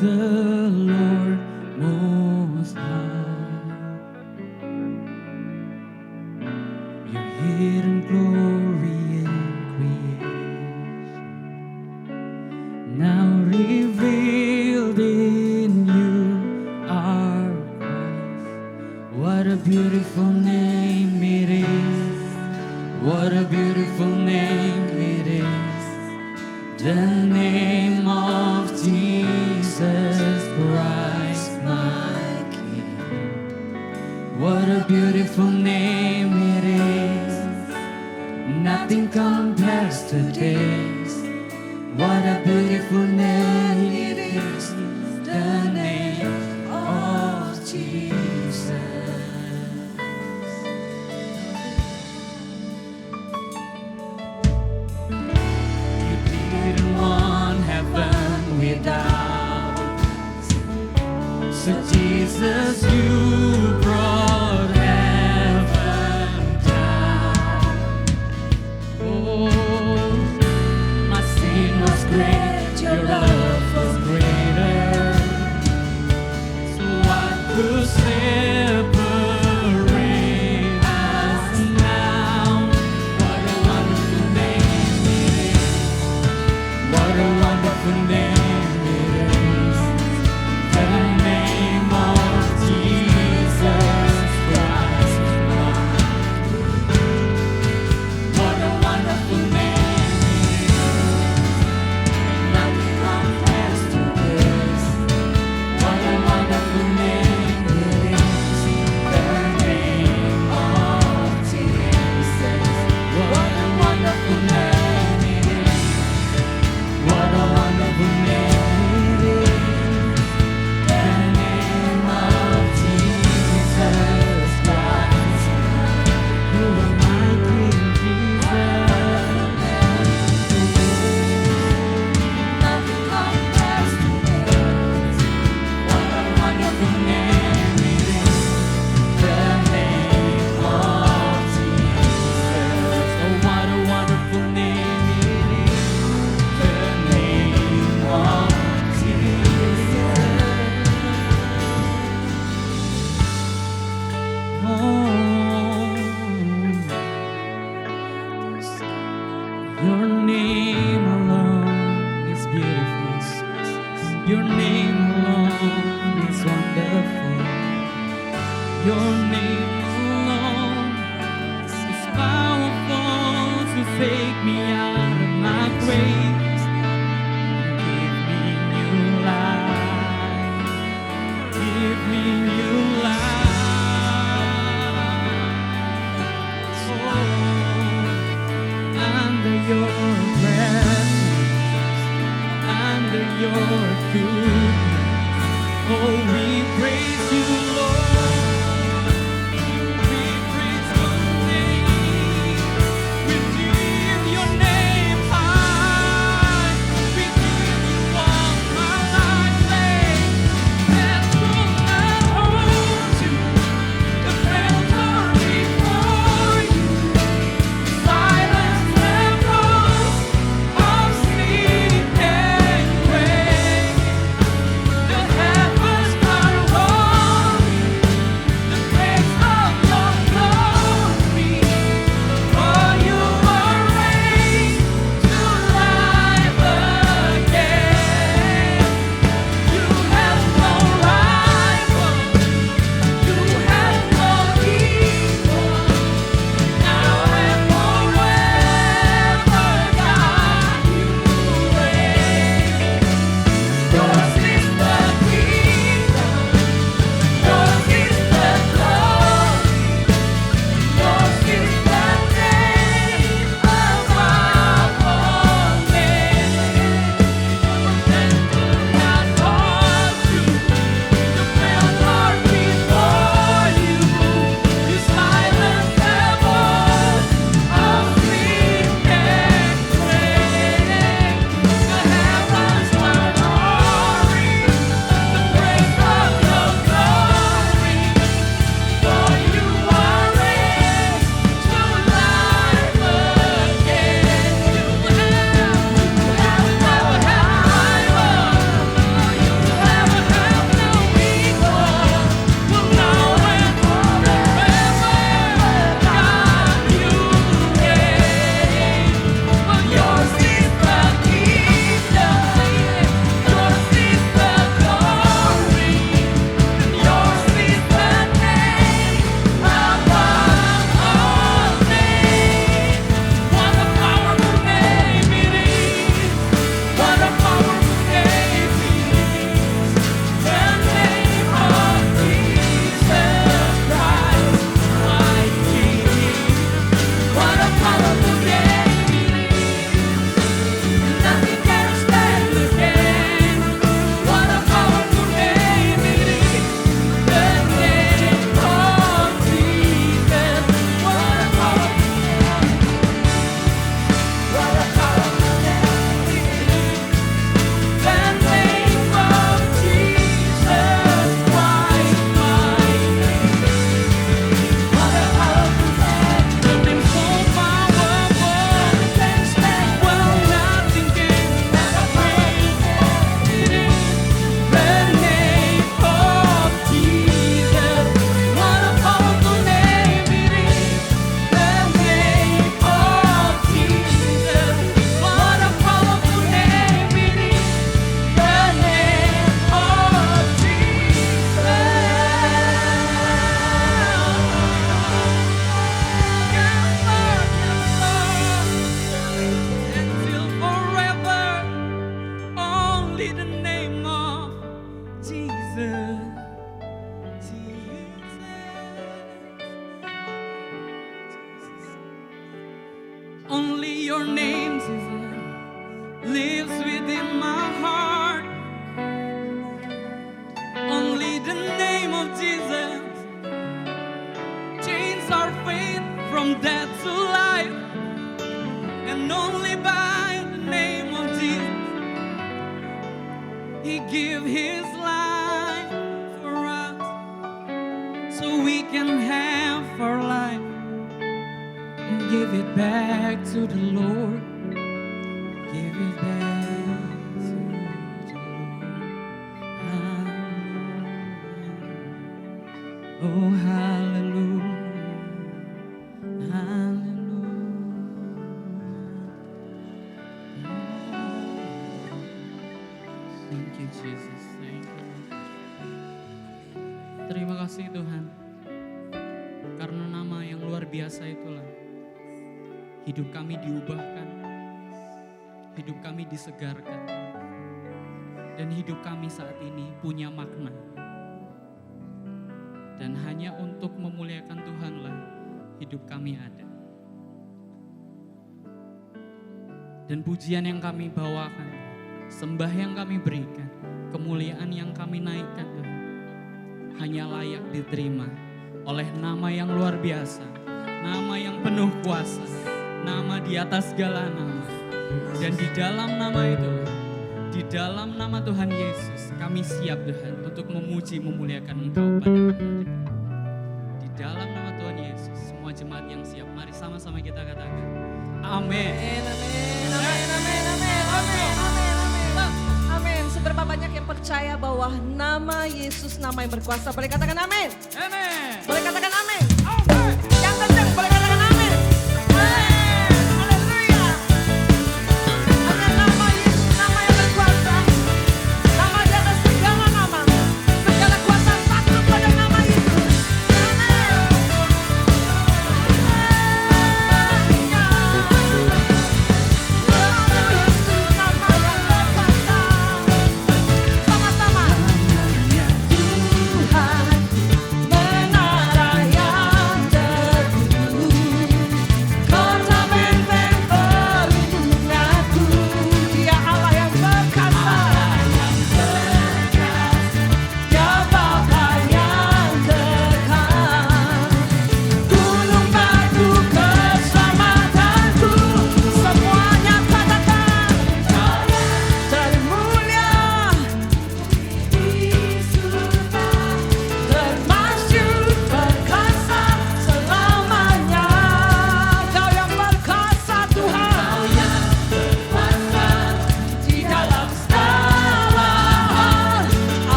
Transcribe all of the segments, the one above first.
the Lord Most High. Your hidden glory in creation, now revealed in you are Christ. What a beautiful name it is. What a beautiful name it is. The name of Jesus Christ, my King. What a beautiful name it is. Nothing compares to this. What a beautiful name it is. The name of Jesus. You didn't want heaven without us. So Jesus, you brought heaven down. Oh, my sin was great, your love was greater. So what could separate us now? What a wonderful name it is. What a wonderful name it is. The name of Jesus Christ, my King. What a wonderful name it is. Nothing compares to this. What a wonderful name it is. The name of Jesus. What a wonderful name it is. What a wonderful name it is. The name of Jesus Christ. You are my King, Jesus. Nothing compares to this. What a wonderful name it is. The name of Jesus. Oh, what a wonderful name it is. The name of Jesus. Your name alone is beautiful. Your name alone is wonderful. Your name alone is powerful to take me out of my grave. Give me new life. Give me new life. Oh, under your presence, under your goodness. Oh, we praise you, Lord. We praise your name. We lift His life for us, so we can have our life and give it back to the Lord. Give it back to the Lord. Oh, hallelujah, hallelujah. Thank you, Jesus. Thank you. Terima kasih Tuhan, karena nama yang luar biasa itulah hidup kami diubahkan, hidup kami disegarkan, dan hidup kami saat ini punya makna. Dan hanya untuk memuliakan Tuhanlah hidup kami ada. Dan pujian yang kami bawakan, sembah yang kami berikan, kemuliaan yang kami naikkan, Tuhan, hanya layak diterima oleh nama yang luar biasa, nama yang penuh kuasa, nama di atas segala nama. Dan di dalam nama itu, di dalam nama Tuhan Yesus, kami siap Tuhan untuk memuji, memuliakan Engkau pada hari ini. Di dalam nama Tuhan Yesus, semua jemaat yang siap, mari sama-sama kita katakan, amin. Amin. Seberapa banyak yang percaya bahwa nama Yesus nama yang berkuasa? Boleh katakan amin? Amin. Boleh katakan amin? Yang kencang boleh katakan amin? Haleluya. Hanya nama Yesus nama yang berkuasa. Nama di atas segala nama. Segala kuasa takluk pada nama Yesus. Sama-sama. Tuhan menara yang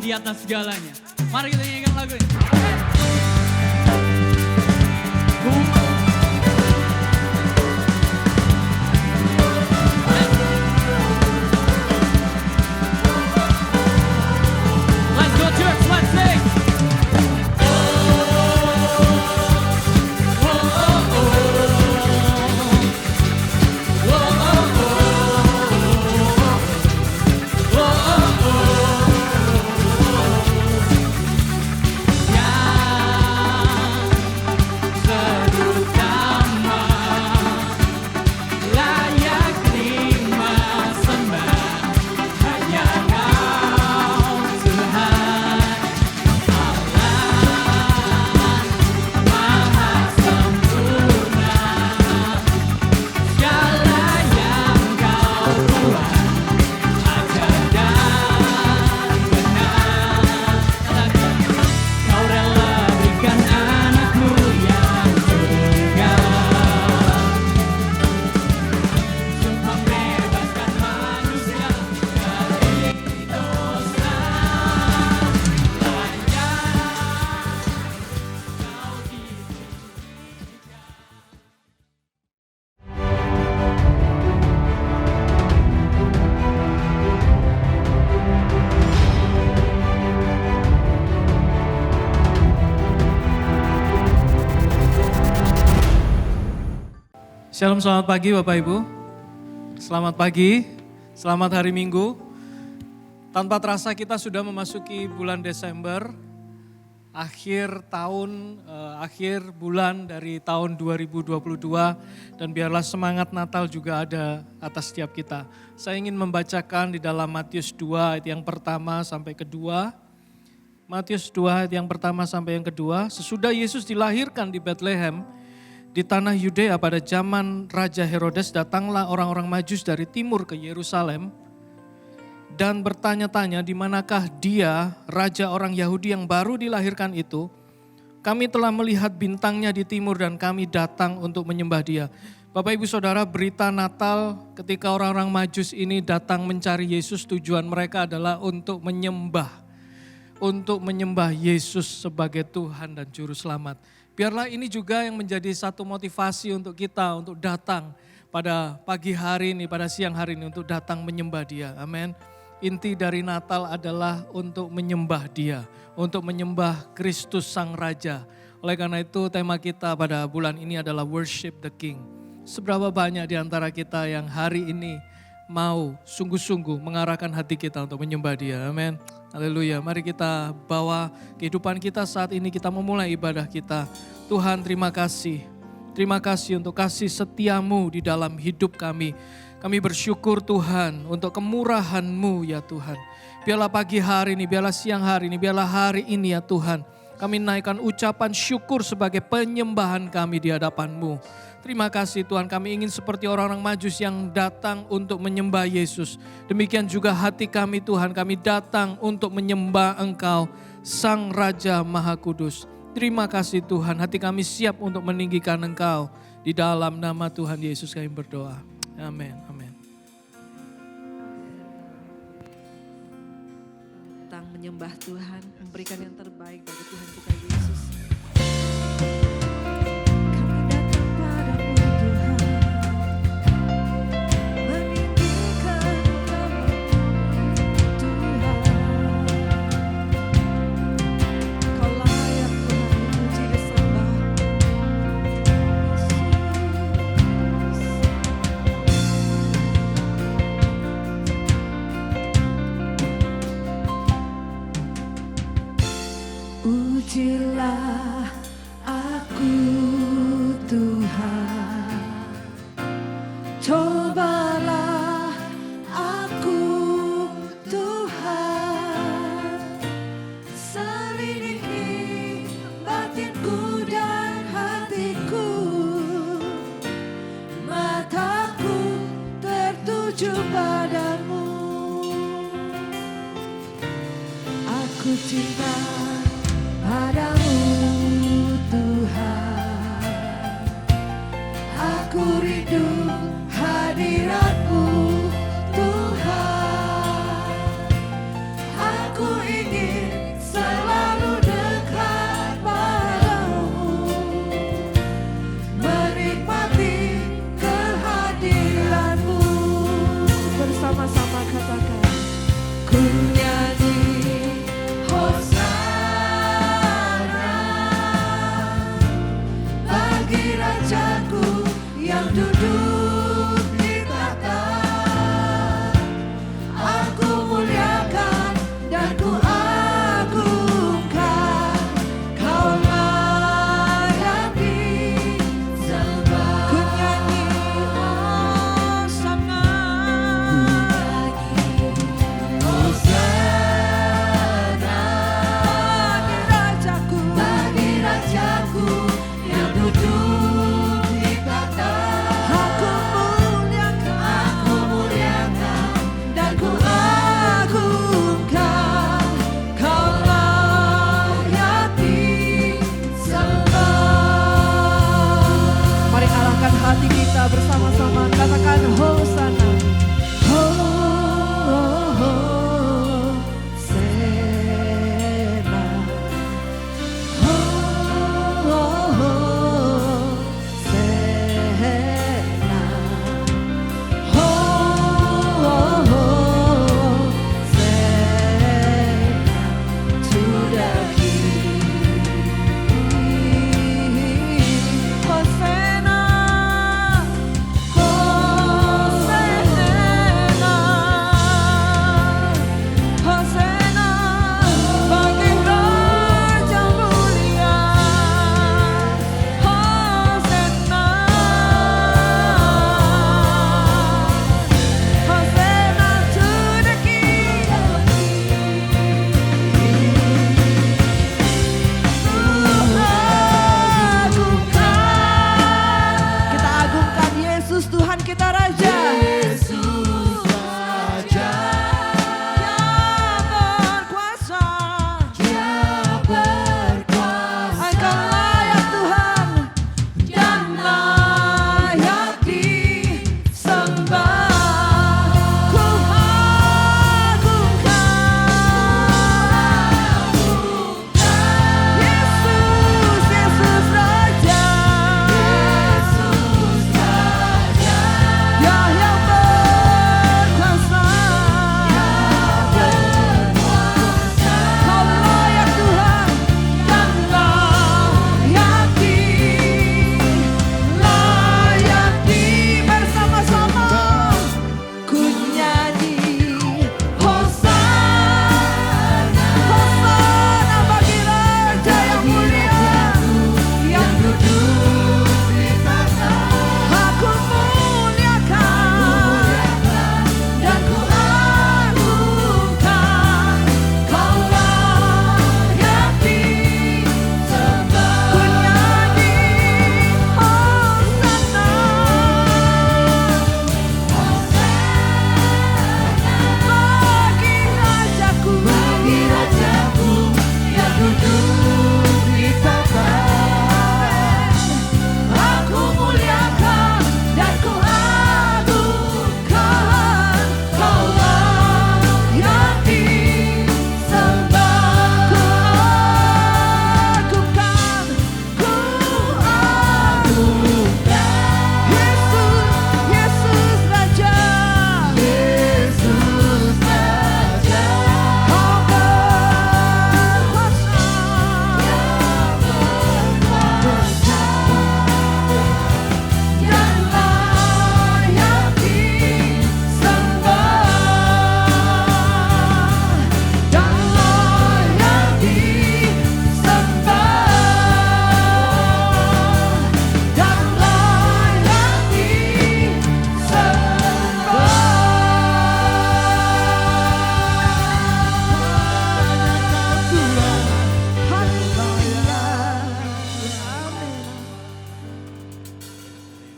di atas segalanya. Mari kita nyanyikan lagu ini. Let's go church, let's sing. Shalom, selamat pagi Bapak Ibu. Selamat pagi, selamat hari Minggu. Tanpa terasa kita sudah memasuki bulan Desember, akhir tahun, akhir bulan dari tahun 2022. Dan biarlah semangat Natal juga ada atas setiap kita. Saya ingin membacakan di dalam Matius 2 ayat yang pertama sampai kedua. Matius 2 ayat yang pertama sampai yang kedua. Sesudah Yesus dilahirkan di Bethlehem, di tanah Yudea pada zaman Raja Herodes, datanglah orang-orang Majus dari timur ke Yerusalem dan bertanya-tanya di manakah dia, raja orang Yahudi yang baru dilahirkan itu. Kami telah melihat bintangnya di timur dan kami datang untuk menyembah dia. Bapak Ibu Saudara, berita Natal ketika orang-orang Majus ini datang mencari Yesus, tujuan mereka adalah untuk menyembah Yesus sebagai Tuhan dan Juru Selamat. Biarlah ini juga yang menjadi satu motivasi untuk kita untuk datang pada pagi hari ini, pada siang hari ini untuk datang menyembah Dia. Amin. Inti dari Natal adalah untuk menyembah Dia, untuk menyembah Kristus Sang Raja. Oleh karena itu tema kita pada bulan ini adalah Worship the King. Seberapa banyak di antara kita yang hari ini mau sungguh-sungguh mengarahkan hati kita untuk menyembah Dia. Amin. Haleluya, mari kita bawa kehidupan kita saat ini, kita memulai ibadah kita. Tuhan, terima kasih. Terima kasih untuk kasih setiamu di dalam hidup kami. Kami bersyukur Tuhan untuk kemurahan-Mu ya Tuhan. Biarlah pagi hari ini, biarlah siang hari ini, biarlah hari ini ya Tuhan. Kami naikkan ucapan syukur sebagai penyembahan kami di hadapan-Mu. Terima kasih Tuhan, kami ingin seperti orang-orang Majus yang datang untuk menyembah Yesus. Demikian juga hati kami Tuhan, kami datang untuk menyembah Engkau, Sang Raja Maha Kudus. Terima kasih Tuhan, hati kami siap untuk meninggikan Engkau. Di dalam nama Tuhan Yesus kami berdoa. Amin, amin. Tentang menyembah Tuhan, memberikan yang terbaik bagi Tuhan kita Yesus. Ujilah aku Tuhan, cobalah aku Tuhan, selidiki batinku dan hatiku, mataku tertuju padamu, aku cinta padamu Tuhan, aku rindu hadirat-Mu Tuhan, aku ingin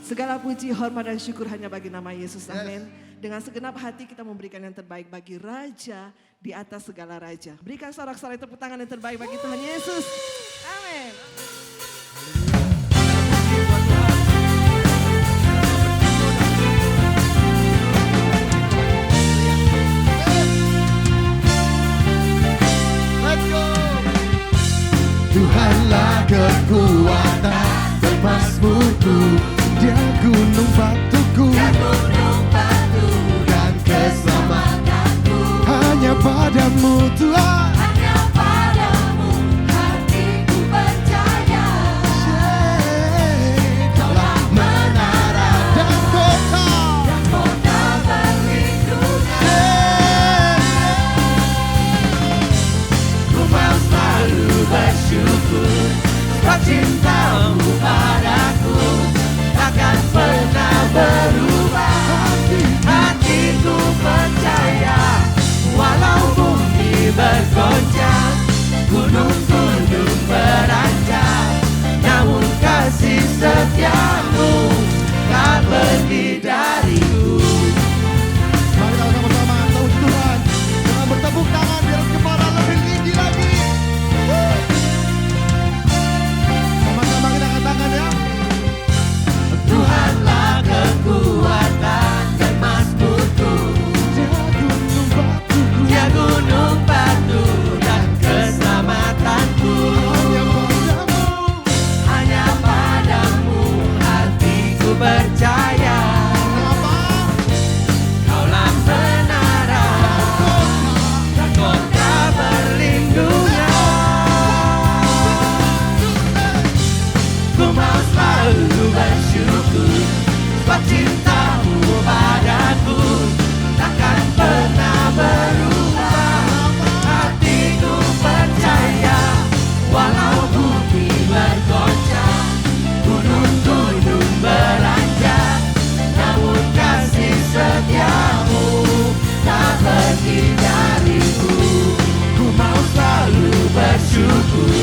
Segala puji, hormat dan syukur hanya bagi nama Yesus. Amin. Dengan segenap hati kita memberikan yang terbaik bagi Raja di atas segala raja. Berikan sorak-sorai tepuk tangan yang terbaik bagi Tuhan Yesus. Amin. Tuhanlah kekuatan dan mazmurku, Dia gunung batuku dan keselamatanku. Hanya padamu Tuhan, Hanya padamu hatiku percaya. Kaulah menara dan kota perlindungan. Ku mau selalu bersyukur sebab cintamu padaku takkan pernah berubah. Hatiku percaya walau bumi bergoncang, gunung-gunung beranjak, namun kasih setiamu tak pergi dariku. Mari kita sama-sama tahu Tuhan dengan bertepuk tangan di atas kepala lebih tinggi lagi. Sama-sama kita katakan ya. Tuhanlah kekuatan dan mazmurku, Dia gunung batu dan keselamatanku. Hanya padamu hatiku percaya. Kaulah menara dan kota perlindungan. Ku mau selalu bersyukur sebab cintamu padaku takkan pernah berubah. Hatiku percaya walau bumi bergoncang, gunung-gunung beranjak, namun kasih setiamu tak pergi dariku. Ku mau selalu bersyukur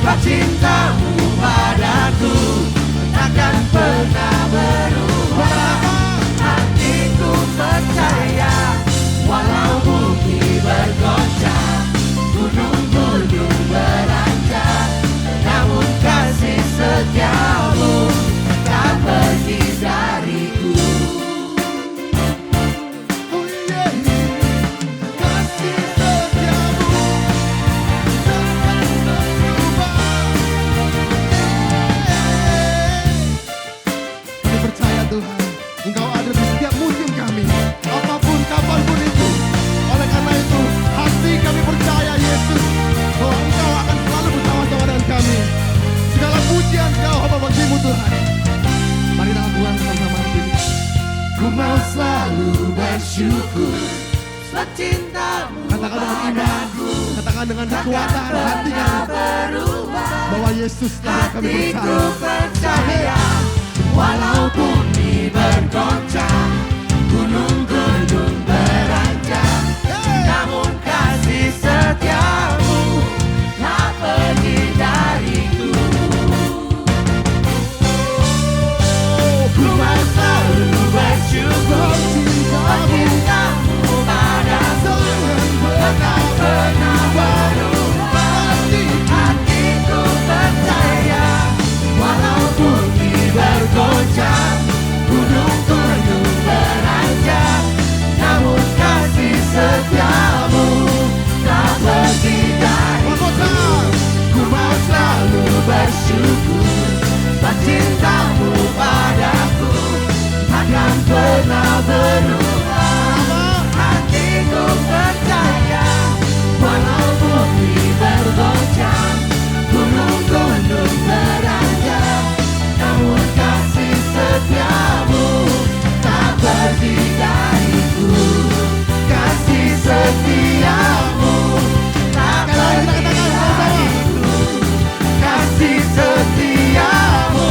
sebab cintamu padaku takkan pernah berubah. Hatiku percaya walau bumi bergoncang, gunung-gunung beranjak, namun kasih setiamu tak pergi dariku. Oh yeah, kasih setiamu takkan berubah. Kami percaya Tuhan, Engkau ada di setiap musim kami, apapun, kapanpun itu. Oleh karena itu, hati kami percaya Yesus, bahwa Engkau akan selalu bersama-sama dengan kami. Segala pujian, segala hormat bagimu Tuhan. Mari kita Tuhan sama-sama ini. Ku mau selalu bersyukur sebab cintamu katakan dengan iman, katakan dengan kekuatan hati kami, bahwa Yesus telah kami percaya. Walau bumi bergoncang, gunung-gunung beranjak, namun kasih setiamu tak pergi dariku. Ku mau selalu bersyukur sebab cintamu padaku takkan pernah berubah. Hatiku percaya walau bumi bergoncang, gunung-gunung beranjak, namun kasih setiamu tak pergi dariku. Ku mau selalu bersyukur sebab cintamu padaku takkan pernah berubah. Hatiku percaya walau bumi bergoncang, gunung-gunung beranjak, namun kasih setiamu tak pergi dariku. Kasih setiamu tak pergi dariku. Kasih setiamu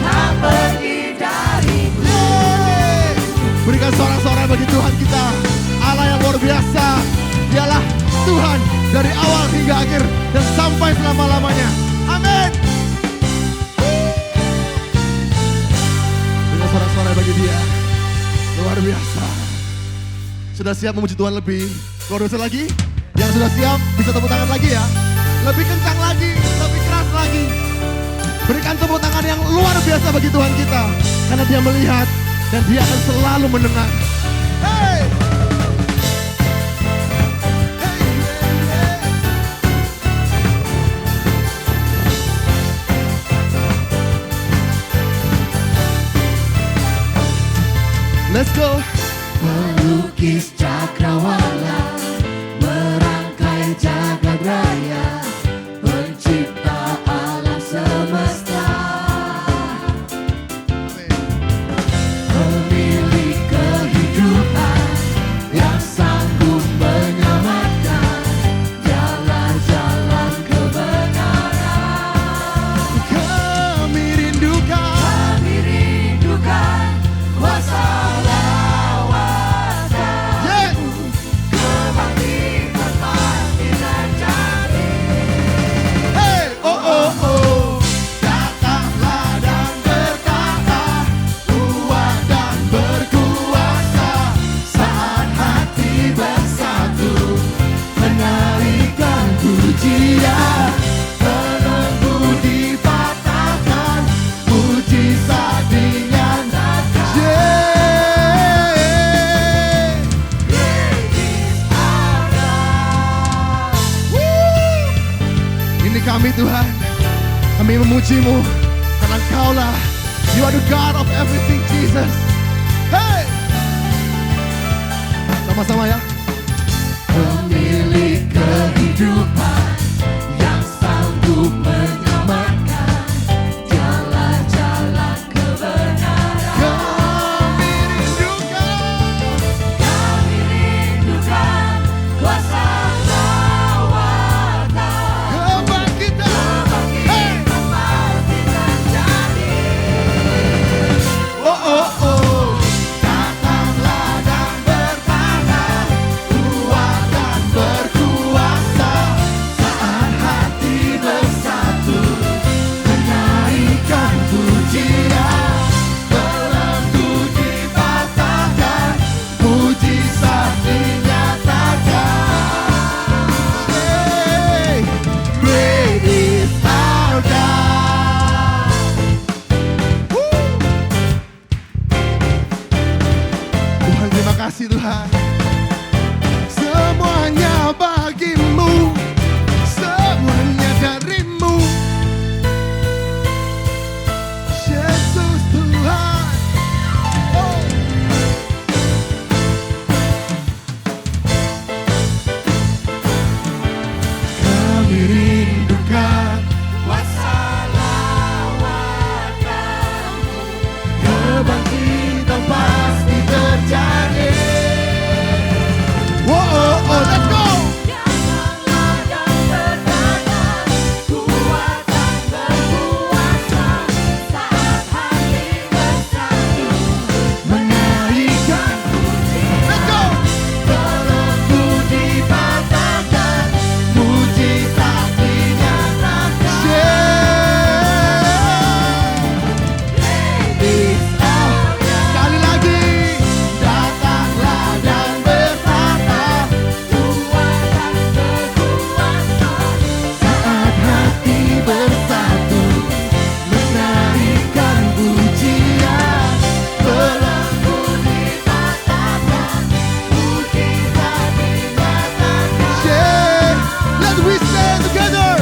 tak pergi dariku. Berikan bagi dia. Luar biasa. Sudah siap memuji Tuhan lebih luar biasa lagi? Yang sudah siap bisa tepuk tangan lagi ya. Lebih kencang lagi, lebih keras lagi. Berikan tepuk tangan yang luar biasa bagi Tuhan kita. Karena dia melihat dan dia akan selalu mendengar. Hey! Let's go. Melukis cakrawala, merangkai jagat raya, pencipta alam semesta, pemilik kehidupan yang sanggup menyelamatkan jalan-jalan kebenaran. Kami rindukan. Kami rindukan kuasa Yes. kebangkitan pasti terjadi. Hey, oh oh oh, datanglah dan berkata, kuat dan berkuasa, saat hati bersatu, menarikan pujian, belenggu dipatahkan, mujizat dinyatakan. Yeah. Ini kami Tuhan, kami memuji-Mu karena Engkau-lah, You are the God of everything Jesus. Hey, sama-sama ya. Pemilik kehidupan yang sanggup menyelamatkan jalan-jalan kebenaran. Kami rindukan. Kami rindukan kuasa lawatan, Kebangkitan. Hey. kebangkitan pasti terjadi. Oh oh oh, datanglah dan berkata, kuat dan berkuasa, saat hati bersatu, menaikkan pujian, belenggu dipatahkan, mujizat dinyatakan. Hey, great is our God. Woo. Tuhan, terima kasih Tuhan. Semuanya bagimu, semuanya darimu, Yesus Tuhan. Oh. Kami rindukan Kuasa lawatan, kebangkitan pasti terjadi. Oh oh oh, let's go. datanglah dan berkata, kuat dan berkuasa, saat hati bersatu, Menaikkan, let's go. belenggu dipatahkan, mujizat dinyatakan. Sekali lagi, datanglah dan berkata, Kuat dan berkuasa, saat hati bersatu, menaikkan pujian, belenggu dipatahkan, mujizat dinyatakan. yeah. Let we stand together.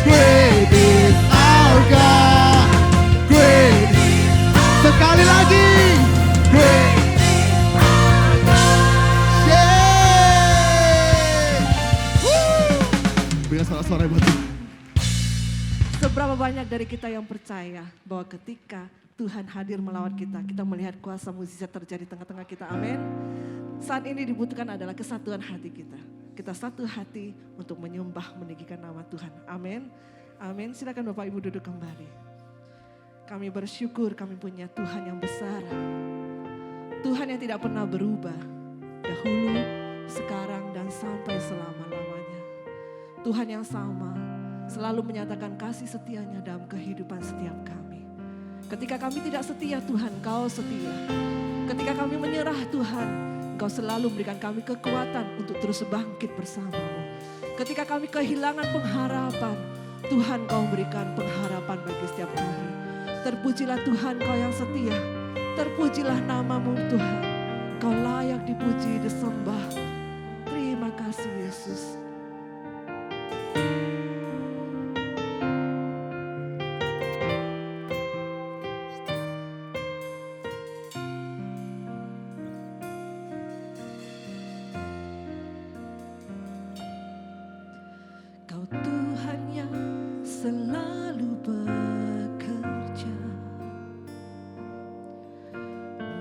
Great is our God. Great. Sekali lagi. Great. Yeah. Woo. Berikan suara-suara buat Tuhan. Seberapa banyak dari kita yang percaya bahwa ketika Tuhan hadir melawat kita, kita melihat kuasa mukjizat terjadi di tengah-tengah kita. Amin. Saat ini dibutuhkan adalah kesatuan hati kita. Kita satu hati untuk menyembah, meninggikan nama Tuhan. Amin. Amin. Silakan Bapak Ibu duduk kembali. Kami bersyukur kami punya Tuhan yang besar. Tuhan yang tidak pernah berubah. Dahulu, sekarang, dan sampai selama-lamanya. Tuhan yang sama selalu menyatakan kasih setianya dalam kehidupan setiap kami. Ketika kami tidak setia Tuhan, Engkau setia. Ketika kami menyerah Tuhan, Engkau selalu memberikan kami kekuatan untuk terus bangkit bersama-Mu. Ketika kami kehilangan pengharapan, Tuhan Kau berikan pengharapan bagi setiap kami. Terpujilah Tuhan Kau yang setia. Terpujilah nama-Mu Tuhan. Kau layak dipuji, disembah. Terima kasih Yesus. Kau Tuhan yang selalu bekerja,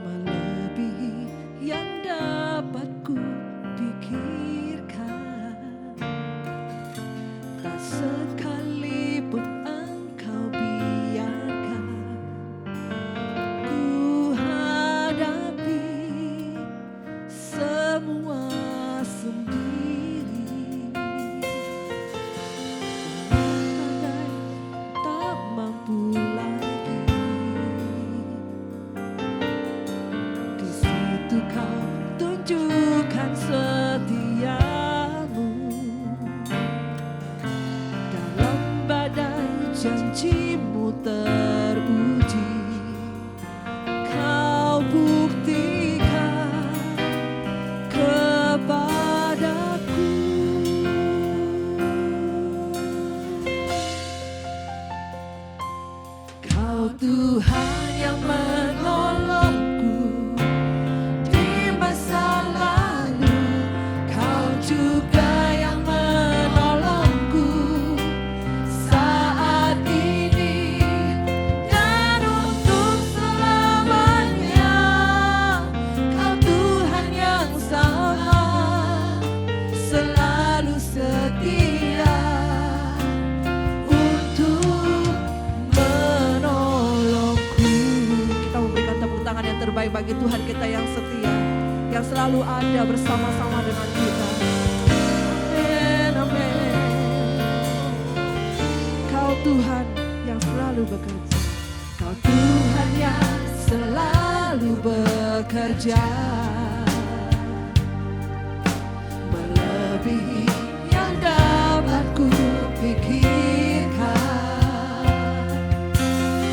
melebihi yang dapat ku pikirkan. Tak sekalipun Engkau biarkan ku hadapi semua sendiri. Badai tak mampu lagi. Di situ Kau tunjukkan setiamu. Dalam badai janji-Mu teruji. Kau buktikan kepadaku. Kau Tuhan yang menolongku di masa lalu. Kau juga yang menolongku saat ini dan untuk selamanya. Kau Tuhan yang sama, selalu setia untuk menolongku. Kita memberikan tepuk tangan yang terbaik bagi Tuhan kita yang setia, yang selalu ada bersama-sama dengan kita. Amin, amin. Kau Tuhan yang selalu bekerja. Kau Tuhan yang selalu bekerja, melebihi yang dapat ku pikirkan.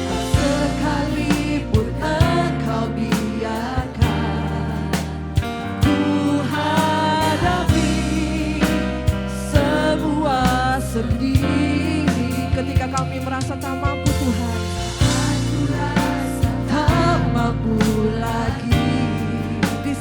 Tak sekalipun Engkau biarkan ku hadapi semua sendiri. Ketika kami merasa tak mampu Tuhan, tak mampu lagi. Di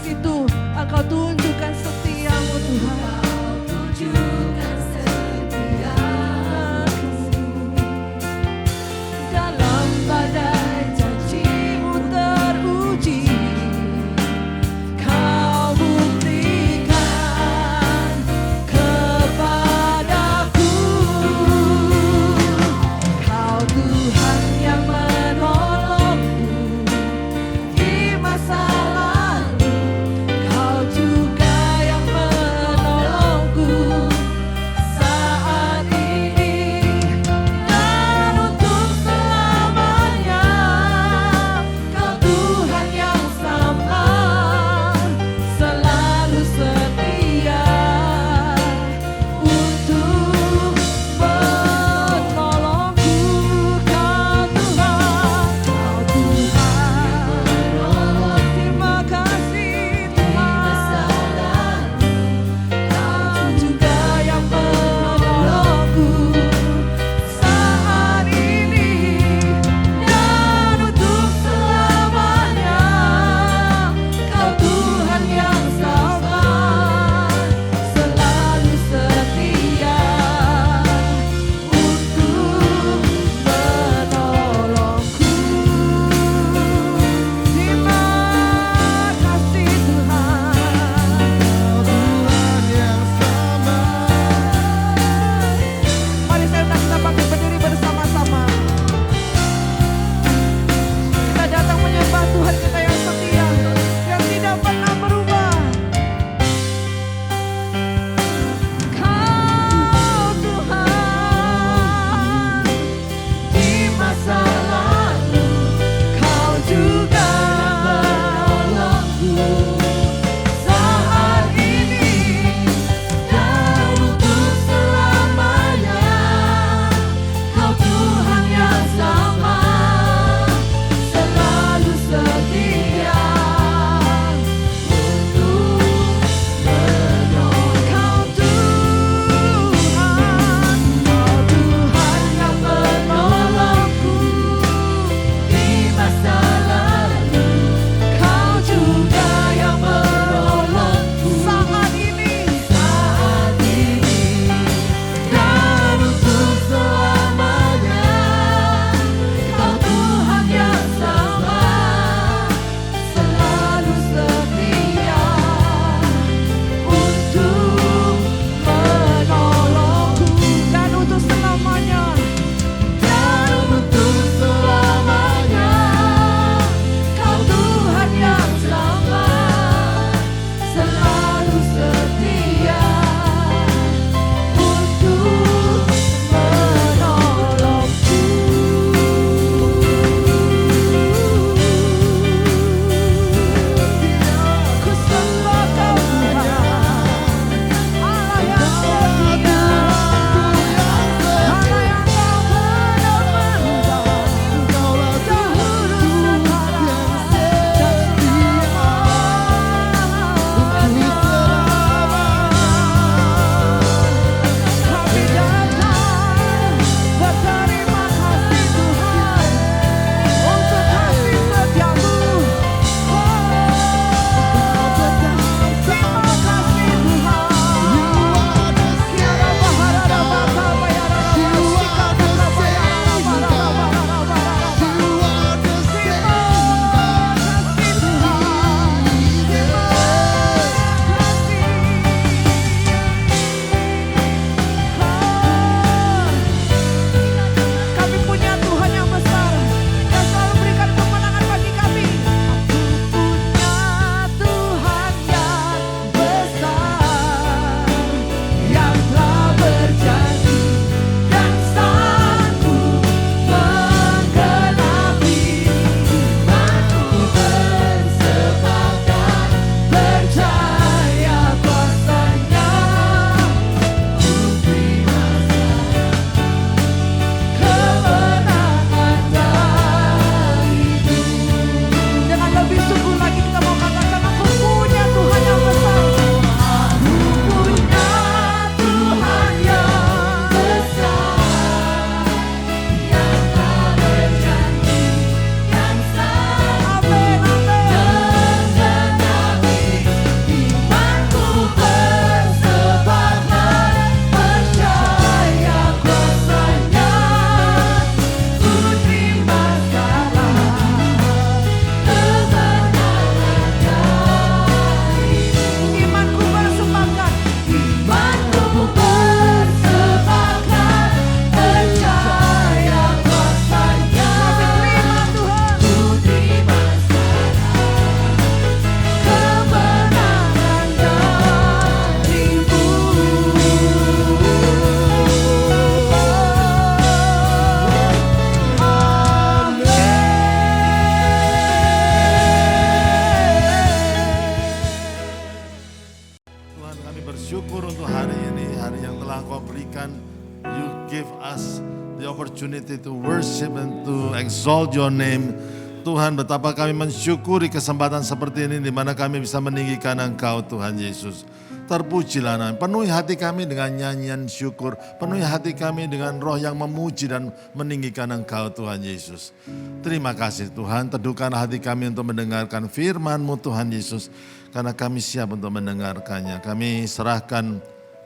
opportunity to worship and to exalt your name. Tuhan, betapa kami mensyukuri kesempatan seperti ini di mana kami bisa meninggikan Engkau Tuhan Yesus. Terpujilah nama. Penuhi hati kami dengan nyanyian syukur. Penuhi hati kami dengan roh yang memuji dan meninggikan Engkau Tuhan Yesus. Terima kasih Tuhan. Teduhkan hati kami untuk mendengarkan firman-Mu Tuhan Yesus. Karena kami siap untuk mendengarkannya. Kami serahkan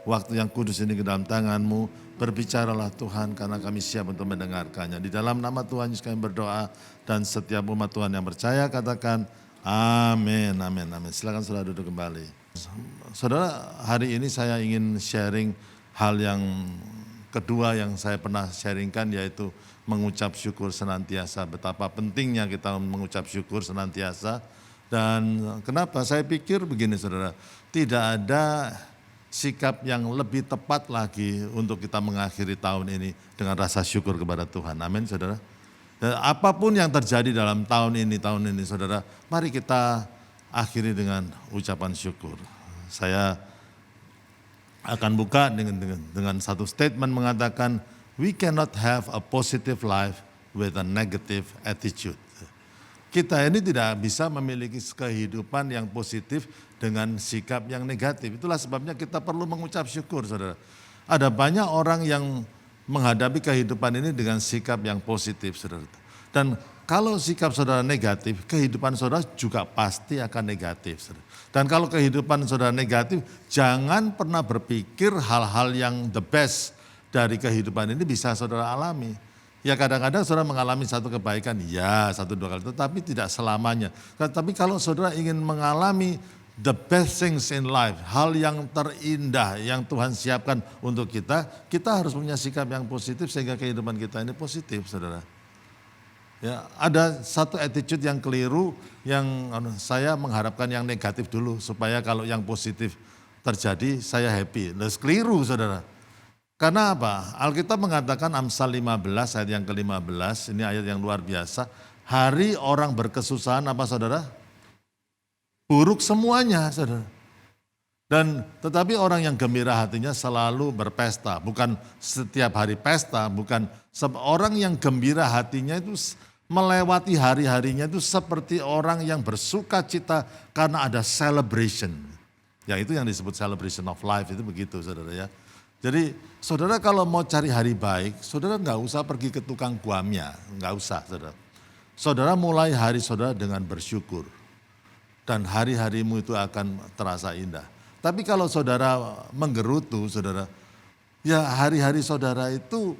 waktu yang kudus ini ke dalam tangan-Mu. Berbicaralah Tuhan karena kami siap untuk mendengarkannya. Di dalam nama Tuhan Yesus kami berdoa. Dan setiap umat Tuhan yang percaya katakan amin, amin, amin. Silakan saudara duduk kembali. Saudara, hari ini saya ingin sharing hal yang kedua yang saya pernah sharingkan, yaitu mengucap syukur senantiasa. Betapa pentingnya kita mengucap syukur senantiasa. Dan kenapa? Saya pikir begini saudara, tidak ada sikap yang lebih tepat lagi untuk kita mengakhiri tahun ini dengan rasa syukur kepada Tuhan. Amin saudara. Dan apapun yang terjadi dalam tahun ini saudara, mari kita akhiri dengan ucapan syukur. Saya akan buka dengan satu statement mengatakan, we cannot have a positive life with a negative attitude. Kita ini tidak bisa memiliki kehidupan yang positif dengan sikap yang negatif. Itulah sebabnya kita perlu mengucap syukur, saudara. Ada banyak orang yang menghadapi kehidupan ini dengan sikap yang positif, saudara. Dan kalau sikap saudara negatif, kehidupan saudara juga pasti akan negatif, saudara. Dan kalau kehidupan saudara negatif, jangan pernah berpikir hal-hal yang the best dari kehidupan ini bisa saudara alami. Ya kadang-kadang saudara mengalami satu kebaikan, ya 1-2 kali, tetapi tidak selamanya. Tapi kalau saudara ingin mengalami the best things in life, hal yang terindah yang Tuhan siapkan untuk kita harus punya sikap yang positif sehingga kehidupan kita ini positif, saudara. Ya, ada satu attitude yang keliru yang saya mengharapkan yang negatif dulu supaya kalau yang positif terjadi saya happy. Nah, keliru saudara. Karena apa? Alkitab mengatakan Amsal 15 ayat yang ke-15, ini ayat yang luar biasa. Hari orang berkesusahan apa saudara? Buruk semuanya saudara. Dan tetapi orang yang gembira hatinya selalu berpesta. Bukan setiap hari pesta, bukan orang yang gembira hatinya itu melewati hari-harinya itu seperti orang yang bersuka cita karena ada celebration. Ya itu yang disebut celebration of life itu begitu saudara ya. Jadi saudara kalau mau cari hari baik, saudara nggak usah pergi ke tukang guamnya, nggak usah saudara. Saudara mulai hari saudara dengan bersyukur. Dan hari-harimu itu akan terasa indah. Tapi kalau saudara menggerutu saudara, ya hari-hari saudara itu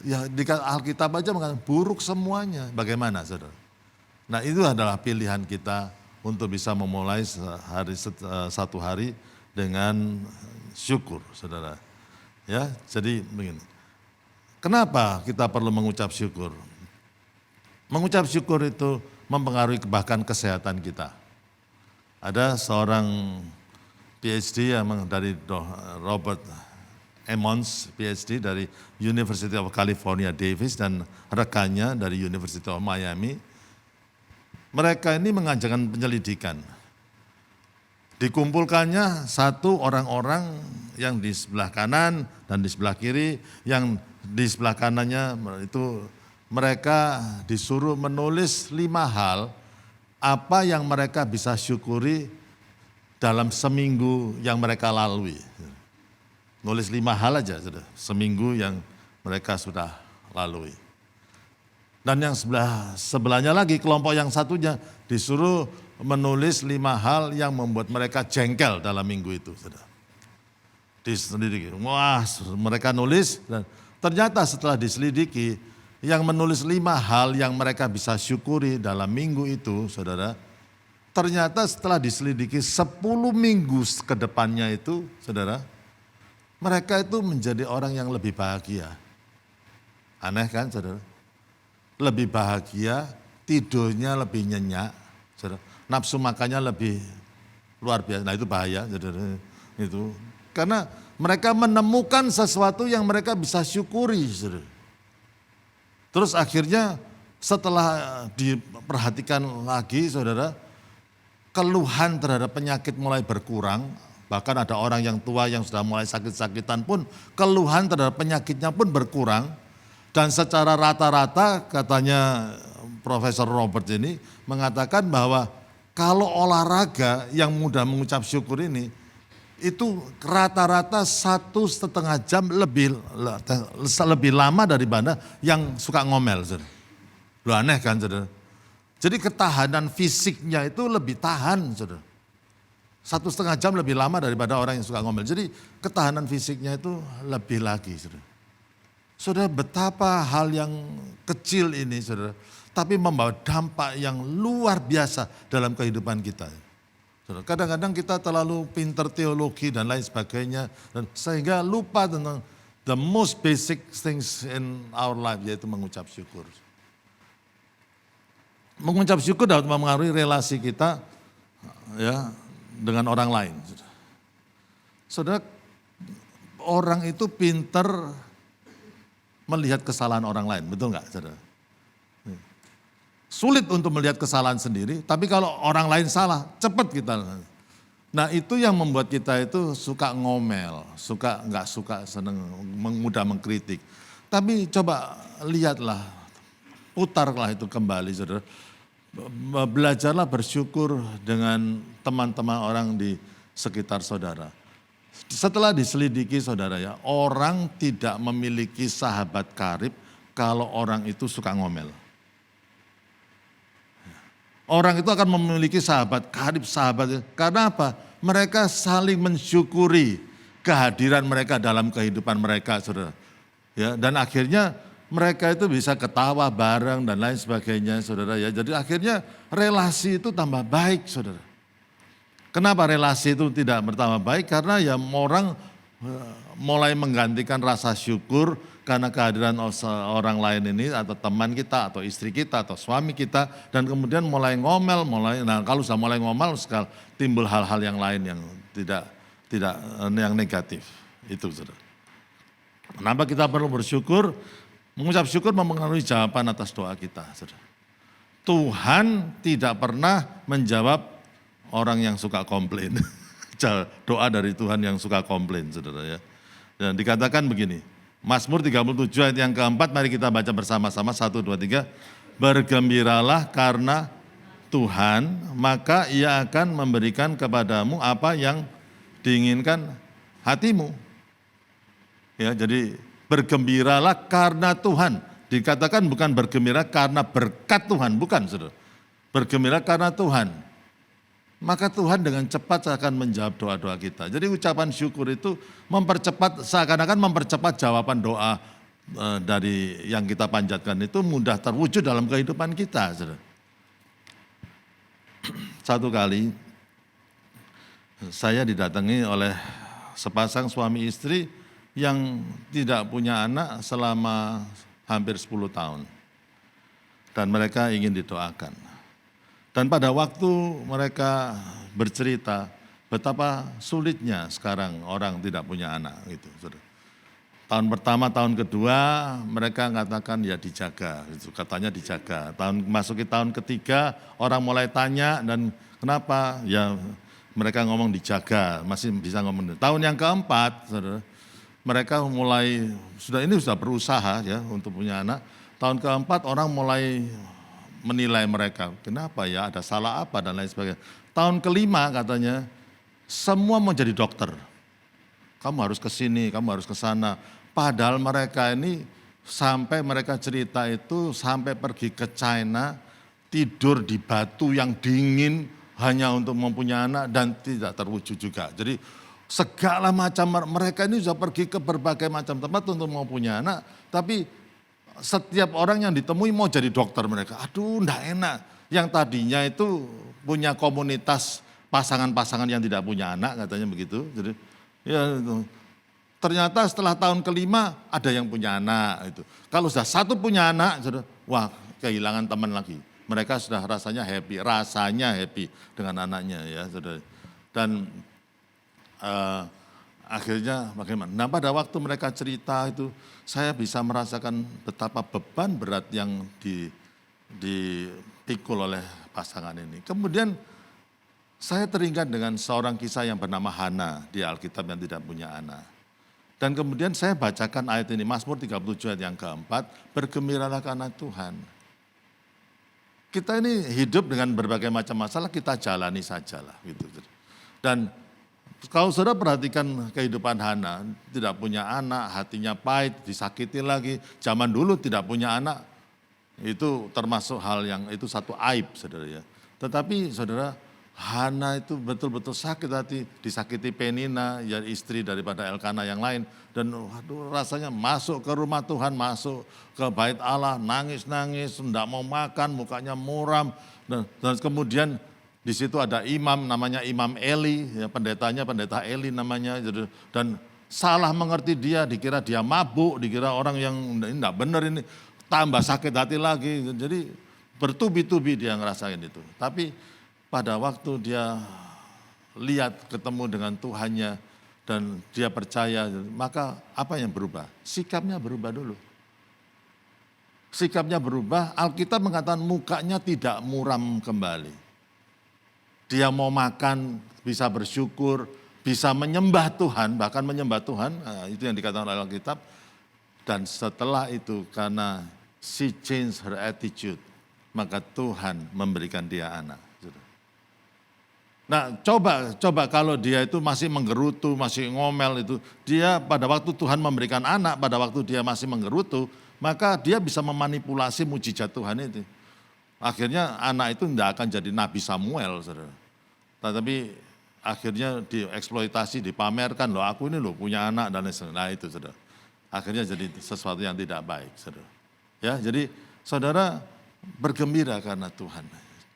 ya di Alkitab aja mengatakan buruk semuanya. Bagaimana saudara? Nah itu adalah pilihan kita untuk bisa memulai satu hari dengan syukur saudara. Ya, jadi begini. Kenapa kita perlu mengucap syukur? Mengucap syukur itu mempengaruhi bahkan kesehatan kita. Ada seorang PhD yang dari Robert Emmons, PhD dari University of California, Davis, dan rekannya dari University of Miami. Mereka ini mengajarkan penyelidikan. Dikumpulkannya satu orang-orang yang di sebelah kanan dan di sebelah kiri, yang di sebelah kanannya itu mereka disuruh menulis 5 hal apa yang mereka bisa syukuri dalam seminggu yang mereka lalui. Nulis 5 hal aja sudah, seminggu yang mereka sudah lalui. Dan yang sebelahnya lagi, kelompok yang satunya disuruh menulis 5 hal yang membuat mereka jengkel dalam minggu itu. Sudah. Diselidiki, wah mereka nulis dan ternyata setelah diselidiki, yang menulis 5 hal yang mereka bisa syukuri dalam minggu itu, saudara, ternyata setelah diselidiki 10 minggu ke depannya itu, saudara, mereka itu menjadi orang yang lebih bahagia. Aneh kan saudara? Lebih bahagia, tidurnya lebih nyenyak, saudara. Nafsu makannya lebih luar biasa. Nah itu bahaya saudara. Itu. Karena mereka menemukan sesuatu yang mereka bisa syukuri. Saudara. Terus akhirnya setelah diperhatikan lagi saudara, keluhan terhadap penyakit mulai berkurang. Bahkan ada orang yang tua yang sudah mulai sakit-sakitan pun keluhan terhadap penyakitnya pun berkurang. Dan secara rata-rata katanya Profesor Robert ini mengatakan bahwa kalau olahraga yang mudah mengucap syukur ini, itu rata-rata 1,5 jam lebih lama daripada yang suka ngomel. Saudara. Lu aneh kan saudara? Jadi ketahanan fisiknya itu lebih tahan saudara. 1,5 jam lebih lama daripada orang yang suka ngomel. Jadi ketahanan fisiknya itu lebih lagi saudara. Saudara, betapa hal yang kecil ini saudara, tapi membawa dampak yang luar biasa dalam kehidupan kita. Saudara, kadang-kadang kita terlalu pinter teologi dan lain sebagainya, dan sehingga lupa tentang the most basic things in our life, yaitu mengucap syukur. Mengucap syukur dapat mempengaruhi relasi kita ya dengan orang lain. Saudara, orang itu pinter melihat kesalahan orang lain, betul nggak, saudara? Sulit untuk melihat kesalahan sendiri, tapi kalau orang lain salah, cepat kita. Nah itu yang membuat kita itu suka ngomel, nggak suka seneng, mudah mengkritik. Tapi coba lihatlah, putarlah itu kembali, saudara. Belajarlah bersyukur dengan teman-teman orang di sekitar saudara. Setelah diselidiki saudara ya, orang tidak memiliki sahabat karib kalau orang itu suka ngomel. Orang itu akan memiliki sahabat karib, karena apa? Mereka saling mensyukuri kehadiran mereka dalam kehidupan mereka saudara. Ya, dan akhirnya mereka itu bisa ketawa bareng dan lain sebagainya saudara ya. Jadi akhirnya relasi itu tambah baik saudara. Kenapa relasi itu tidak bertambah baik? Karena ya orang mulai menggantikan rasa syukur karena kehadiran orang lain ini atau teman kita atau istri kita atau suami kita, dan kemudian mulai ngomel, nah kalau sudah mulai ngomel sekali timbul hal-hal yang lain yang tidak yang negatif. Itu saudara. Kenapa kita perlu bersyukur? Mengucap syukur mempengaruhi jawaban atas doa kita saudara. Tuhan tidak pernah menjawab orang yang suka komplain. Doa dari Tuhan yang suka komplain, saudara ya. Dan dikatakan begini, Mazmur 37 ayat yang keempat, mari kita baca bersama-sama, 1, 2, 3. Bergembiralah karena Tuhan, maka Ia akan memberikan kepadamu apa yang diinginkan hatimu. Ya, jadi bergembiralah karena Tuhan. Dikatakan bukan bergembira karena berkat Tuhan, bukan saudara. Bergembira karena Tuhan. Maka Tuhan dengan cepat akan menjawab doa-doa kita. Jadi ucapan syukur itu seakan-akan mempercepat jawaban doa dari yang kita panjatkan itu mudah terwujud dalam kehidupan kita. Saudara. Satu kali saya didatangi oleh sepasang suami istri yang tidak punya anak selama hampir 10 tahun. Dan mereka ingin didoakan. Dan pada waktu mereka bercerita betapa sulitnya sekarang orang tidak punya anak gitu. Tahun pertama, tahun kedua mereka mengatakan ya dijaga, gitu. Katanya dijaga. Masuki tahun ketiga orang mulai tanya dan kenapa? Ya mereka ngomong dijaga, masih bisa ngomong. Tahun yang keempat, saudara, mereka mulai sudah berusaha ya untuk punya anak. Tahun keempat orang mulai menilai mereka, kenapa ya, ada salah apa dan lain sebagainya. Tahun kelima katanya, semua mau jadi dokter. Kamu harus ke sini, kamu harus ke sana. Padahal mereka ini sampai mereka cerita itu sampai pergi ke China, tidur di batu yang dingin hanya untuk mempunyai anak dan tidak terwujud juga. Jadi segala macam mereka ini sudah pergi ke berbagai macam tempat untuk mau punya anak, tapi setiap orang yang ditemui mau jadi dokter mereka. Aduh, enggak enak. Yang tadinya itu punya komunitas pasangan-pasangan yang tidak punya anak, katanya begitu. Jadi, ya ternyata setelah tahun kelima ada yang punya anak. Itu. Kalau sudah satu punya anak, wah kehilangan teman lagi. Mereka sudah rasanya happy dengan anaknya ya. Dan akhirnya bagaimana? Nah pada waktu mereka cerita itu, saya bisa merasakan betapa beban berat yang dipikul oleh pasangan ini. Kemudian saya teringat dengan seorang kisah yang bernama Hana di Alkitab yang tidak punya anak. Dan kemudian saya bacakan ayat ini, Mazmur 37 ayat yang keempat, bergembiralah karena Tuhan. Kita ini hidup dengan berbagai macam masalah, kita jalani sajalah. Gitu. Dan kalau saudara perhatikan kehidupan Hana, tidak punya anak, hatinya pahit, disakiti lagi. Zaman dulu tidak punya anak, itu termasuk hal yang, itu satu aib saudara ya. Tetapi saudara, Hana itu betul-betul sakit hati, disakiti Penina, ya istri daripada Elkana yang lain. Dan waduh, rasanya masuk ke rumah Tuhan, masuk ke bait Allah, nangis-nangis, tidak mau makan, mukanya muram. Dan kemudian di situ ada imam, namanya Imam Eli, ya, pendetanya pendeta Eli namanya. Dan salah mengerti dia, dikira dia mabuk, dikira orang yang tidak benar ini. Tambah sakit hati lagi, jadi bertubi-tubi dia ngerasain itu. Tapi pada waktu dia lihat ketemu dengan Tuhannya dan dia percaya, maka apa yang berubah? Sikapnya berubah dulu. Sikapnya berubah, Alkitab mengatakan mukanya tidak muram kembali. Dia mau makan, bisa bersyukur, bisa menyembah Tuhan, bahkan menyembah Tuhan, nah, itu yang dikatakan oleh Alkitab. Dan setelah itu karena she changed her attitude, maka Tuhan memberikan dia anak. Nah coba kalau dia itu masih menggerutu, masih ngomel itu, dia pada waktu Tuhan memberikan anak, pada waktu dia masih menggerutu, maka dia bisa memanipulasi mujizat Tuhan itu. Akhirnya anak itu tidak akan jadi Nabi Samuel, saudara. Tetapi akhirnya dieksploitasi, dipamerkan, loh aku ini loh punya anak dan lain sebagainya. Nah itu saudara. Akhirnya jadi sesuatu yang tidak baik, saudara. Ya, jadi saudara bergembira karena Tuhan.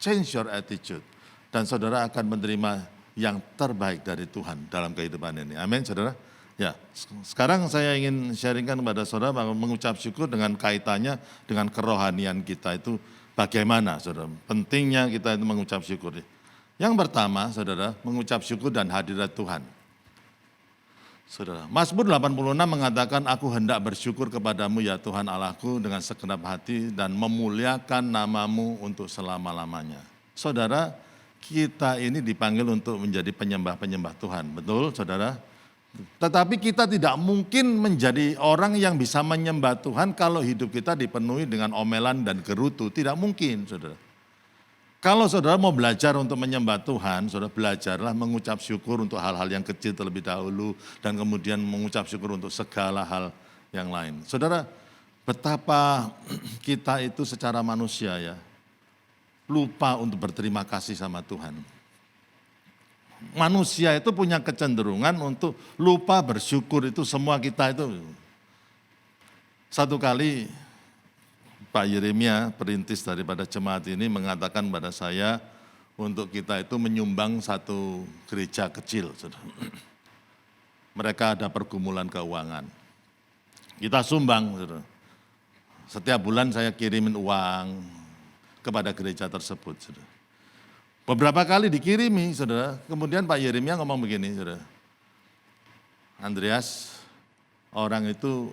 Change your attitude. Dan saudara akan menerima yang terbaik dari Tuhan dalam kehidupan ini. Amin, saudara. Ya, sekarang saya ingin sharingkan kepada saudara bahwa mengucap syukur dengan kaitannya dengan kerohanian kita itu bagaimana, saudara. Pentingnya kita itu mengucap syukur. Yang pertama, saudara, mengucap syukur dan hadirat Tuhan. Saudara, Mazmur 86 mengatakan, aku hendak bersyukur kepadamu ya Tuhan Allahku dengan segenap hati dan memuliakan namamu untuk selama-lamanya. Saudara, kita ini dipanggil untuk menjadi penyembah-penyembah Tuhan, betul saudara? Tetapi kita tidak mungkin menjadi orang yang bisa menyembah Tuhan kalau hidup kita dipenuhi dengan omelan dan gerutu, tidak mungkin saudara. Kalau saudara mau belajar untuk menyembah Tuhan, saudara belajarlah mengucap syukur untuk hal-hal yang kecil terlebih dahulu dan kemudian mengucap syukur untuk segala hal yang lain. Saudara, betapa kita itu secara manusia ya, lupa untuk berterima kasih sama Tuhan. Manusia itu punya kecenderungan untuk lupa bersyukur, itu semua kita itu. Satu kali Pak Yeremia, perintis daripada jemaat ini mengatakan pada saya untuk kita itu menyumbang satu gereja kecil. Mereka ada pergumulan keuangan. Kita sumbang. Setiap bulan saya kirimin uang kepada gereja tersebut. Saudara. Beberapa kali dikirimi, saudara. Kemudian Pak Yeremia ngomong begini, saudara. Andreas, orang itu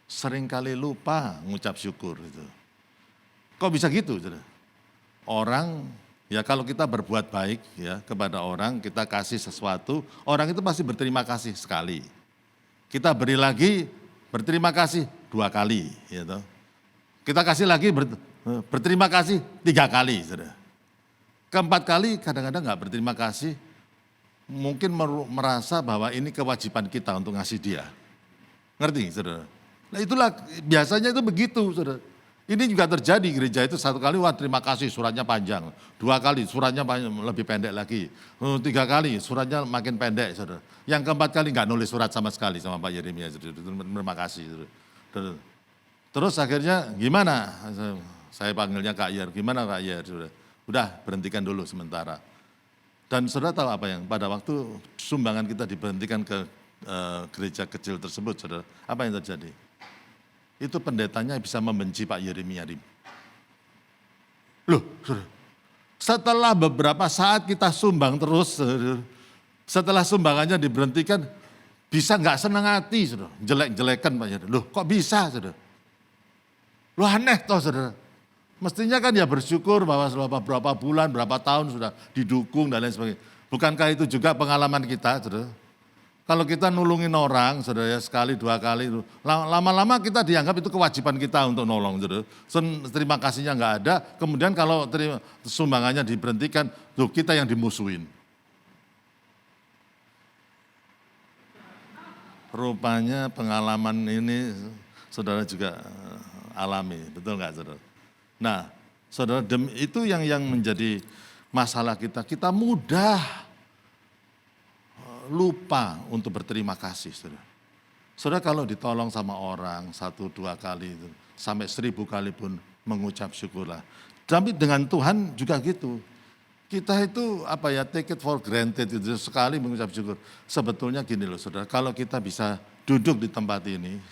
seringkali lupa mengucap syukur. Gitu. Kok bisa gitu, saudara? Orang, ya kalau kita berbuat baik ya kepada orang, kita kasih sesuatu, orang itu pasti berterima kasih sekali. Kita beri lagi, berterima kasih 2 kali. Gitu. Kita kasih lagi, berterima kasih 3 kali, saudara. Keempat kali kadang-kadang nggak berterima kasih, mungkin merasa bahwa ini kewajiban kita untuk ngasih dia. Ngerti, saudara? Nah itulah biasanya itu begitu, saudara. Ini juga terjadi gereja itu 1 kali, wah terima kasih suratnya panjang. 2 kali suratnya lebih pendek lagi. 3 kali suratnya makin pendek, saudara. Yang keempat kali nggak nulis surat sama sekali sama Pak Yeremia, saudara. Terima kasih, saudara. Terus akhirnya gimana? Saya panggilnya Kak Yer, gimana Kak Yer? Udah berhentikan dulu sementara. Dan saudara tahu apa yang pada waktu sumbangan kita diberhentikan ke gereja kecil tersebut, saudara, apa yang terjadi? Itu pendetanya bisa membenci Pak Yeremia. Loh, saudara, setelah beberapa saat kita sumbang terus, saudara, setelah sumbangannya diberhentikan, bisa nggak senang hati, saudara, jelek-jelekan Pak Yeremia. Loh, kok bisa, saudara? Loh aneh toh, saudara. Mestinya kan ya bersyukur bahwa selama berapa bulan, berapa tahun sudah didukung dan lain sebagainya. Bukankah itu juga pengalaman kita, saudara? Kalau kita nulungin orang, saudara ya, sekali, dua kali, lama-lama kita dianggap itu kewajiban kita untuk nolong. Saudara. Terima kasihnya nggak ada, kemudian kalau sumbangannya diberhentikan, tuh kita yang dimusuhin. Rupanya pengalaman ini saudara juga alami, betul nggak saudara? Nah, saudara, itu yang menjadi masalah kita. Kita mudah lupa untuk berterima kasih, saudara. Saudara kalau ditolong sama orang 1-2 kali, sampai 1000 kali pun mengucap syukurlah. Tapi dengan Tuhan juga gitu. Kita itu take it for granted, itu sekali mengucap syukur. Sebetulnya gini loh saudara, kalau kita bisa duduk di tempat ini,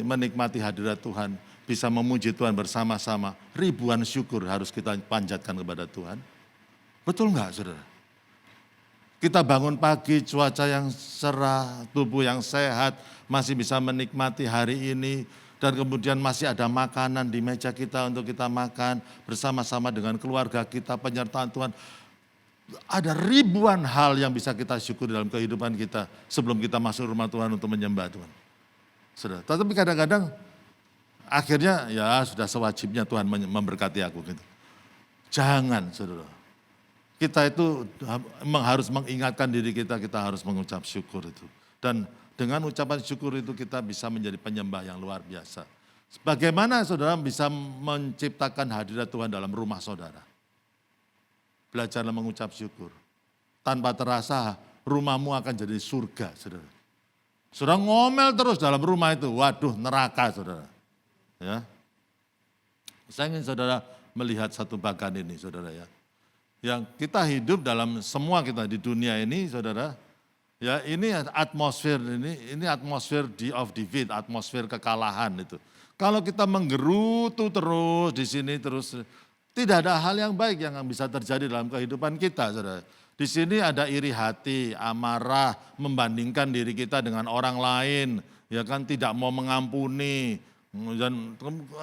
menikmati hadirat Tuhan, bisa memuji Tuhan bersama-sama, ribuan syukur harus kita panjatkan kepada Tuhan. Betul nggak saudara? Kita bangun pagi, cuaca yang cerah, tubuh yang sehat, masih bisa menikmati hari ini, dan kemudian masih ada makanan di meja kita untuk kita makan, bersama-sama dengan keluarga kita, penyertaan Tuhan. Ada ribuan hal yang bisa kita syukuri dalam kehidupan kita sebelum kita masuk rumah Tuhan untuk menyembah Tuhan. Saudara, tetapi kadang-kadang akhirnya ya sudah sewajibnya Tuhan memberkati aku gitu. Jangan saudara. Kita itu harus mengingatkan diri kita harus mengucap syukur itu. Dan dengan ucapan syukur itu kita bisa menjadi penyembah yang luar biasa. Bagaimana saudara bisa menciptakan hadirat Tuhan dalam rumah saudara? Belajarlah mengucap syukur. Tanpa terasa rumahmu akan jadi surga saudara. Saudara ngomel terus dalam rumah itu, waduh neraka saudara. Ya. Saya ingin saudara melihat satu bagian ini saudara ya. Yang kita hidup dalam semua kita di dunia ini saudara, ya ini atmosfer ini atmosfer of defeat, atmosfer kekalahan itu. Kalau kita menggerutu terus di sini terus, tidak ada hal yang baik yang bisa terjadi dalam kehidupan kita saudara. Di sini ada iri hati, amarah, membandingkan diri kita dengan orang lain, ya kan tidak mau mengampuni, dan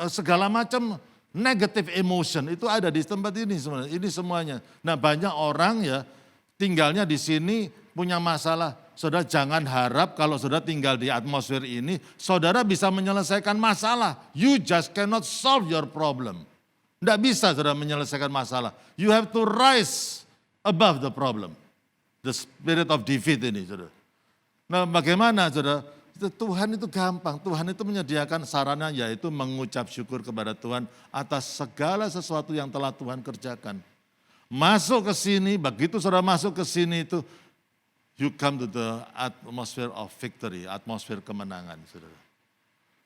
segala macam negative emotion itu ada di tempat ini sebenarnya. Ini semuanya. Nah banyak orang ya tinggalnya di sini punya masalah. Saudara jangan harap kalau saudara tinggal di atmosfer ini, saudara bisa menyelesaikan masalah. You just cannot solve your problem. Tidak bisa saudara menyelesaikan masalah. You have to rise above the problem. The spirit of defeat ini saudara. Nah bagaimana saudara? Tuhan itu gampang, Tuhan itu menyediakan sarana yaitu mengucap syukur kepada Tuhan atas segala sesuatu yang telah Tuhan kerjakan. Masuk ke sini, begitu saudara masuk ke sini itu, you come to the atmosphere of victory, atmosfer kemenangan saudara.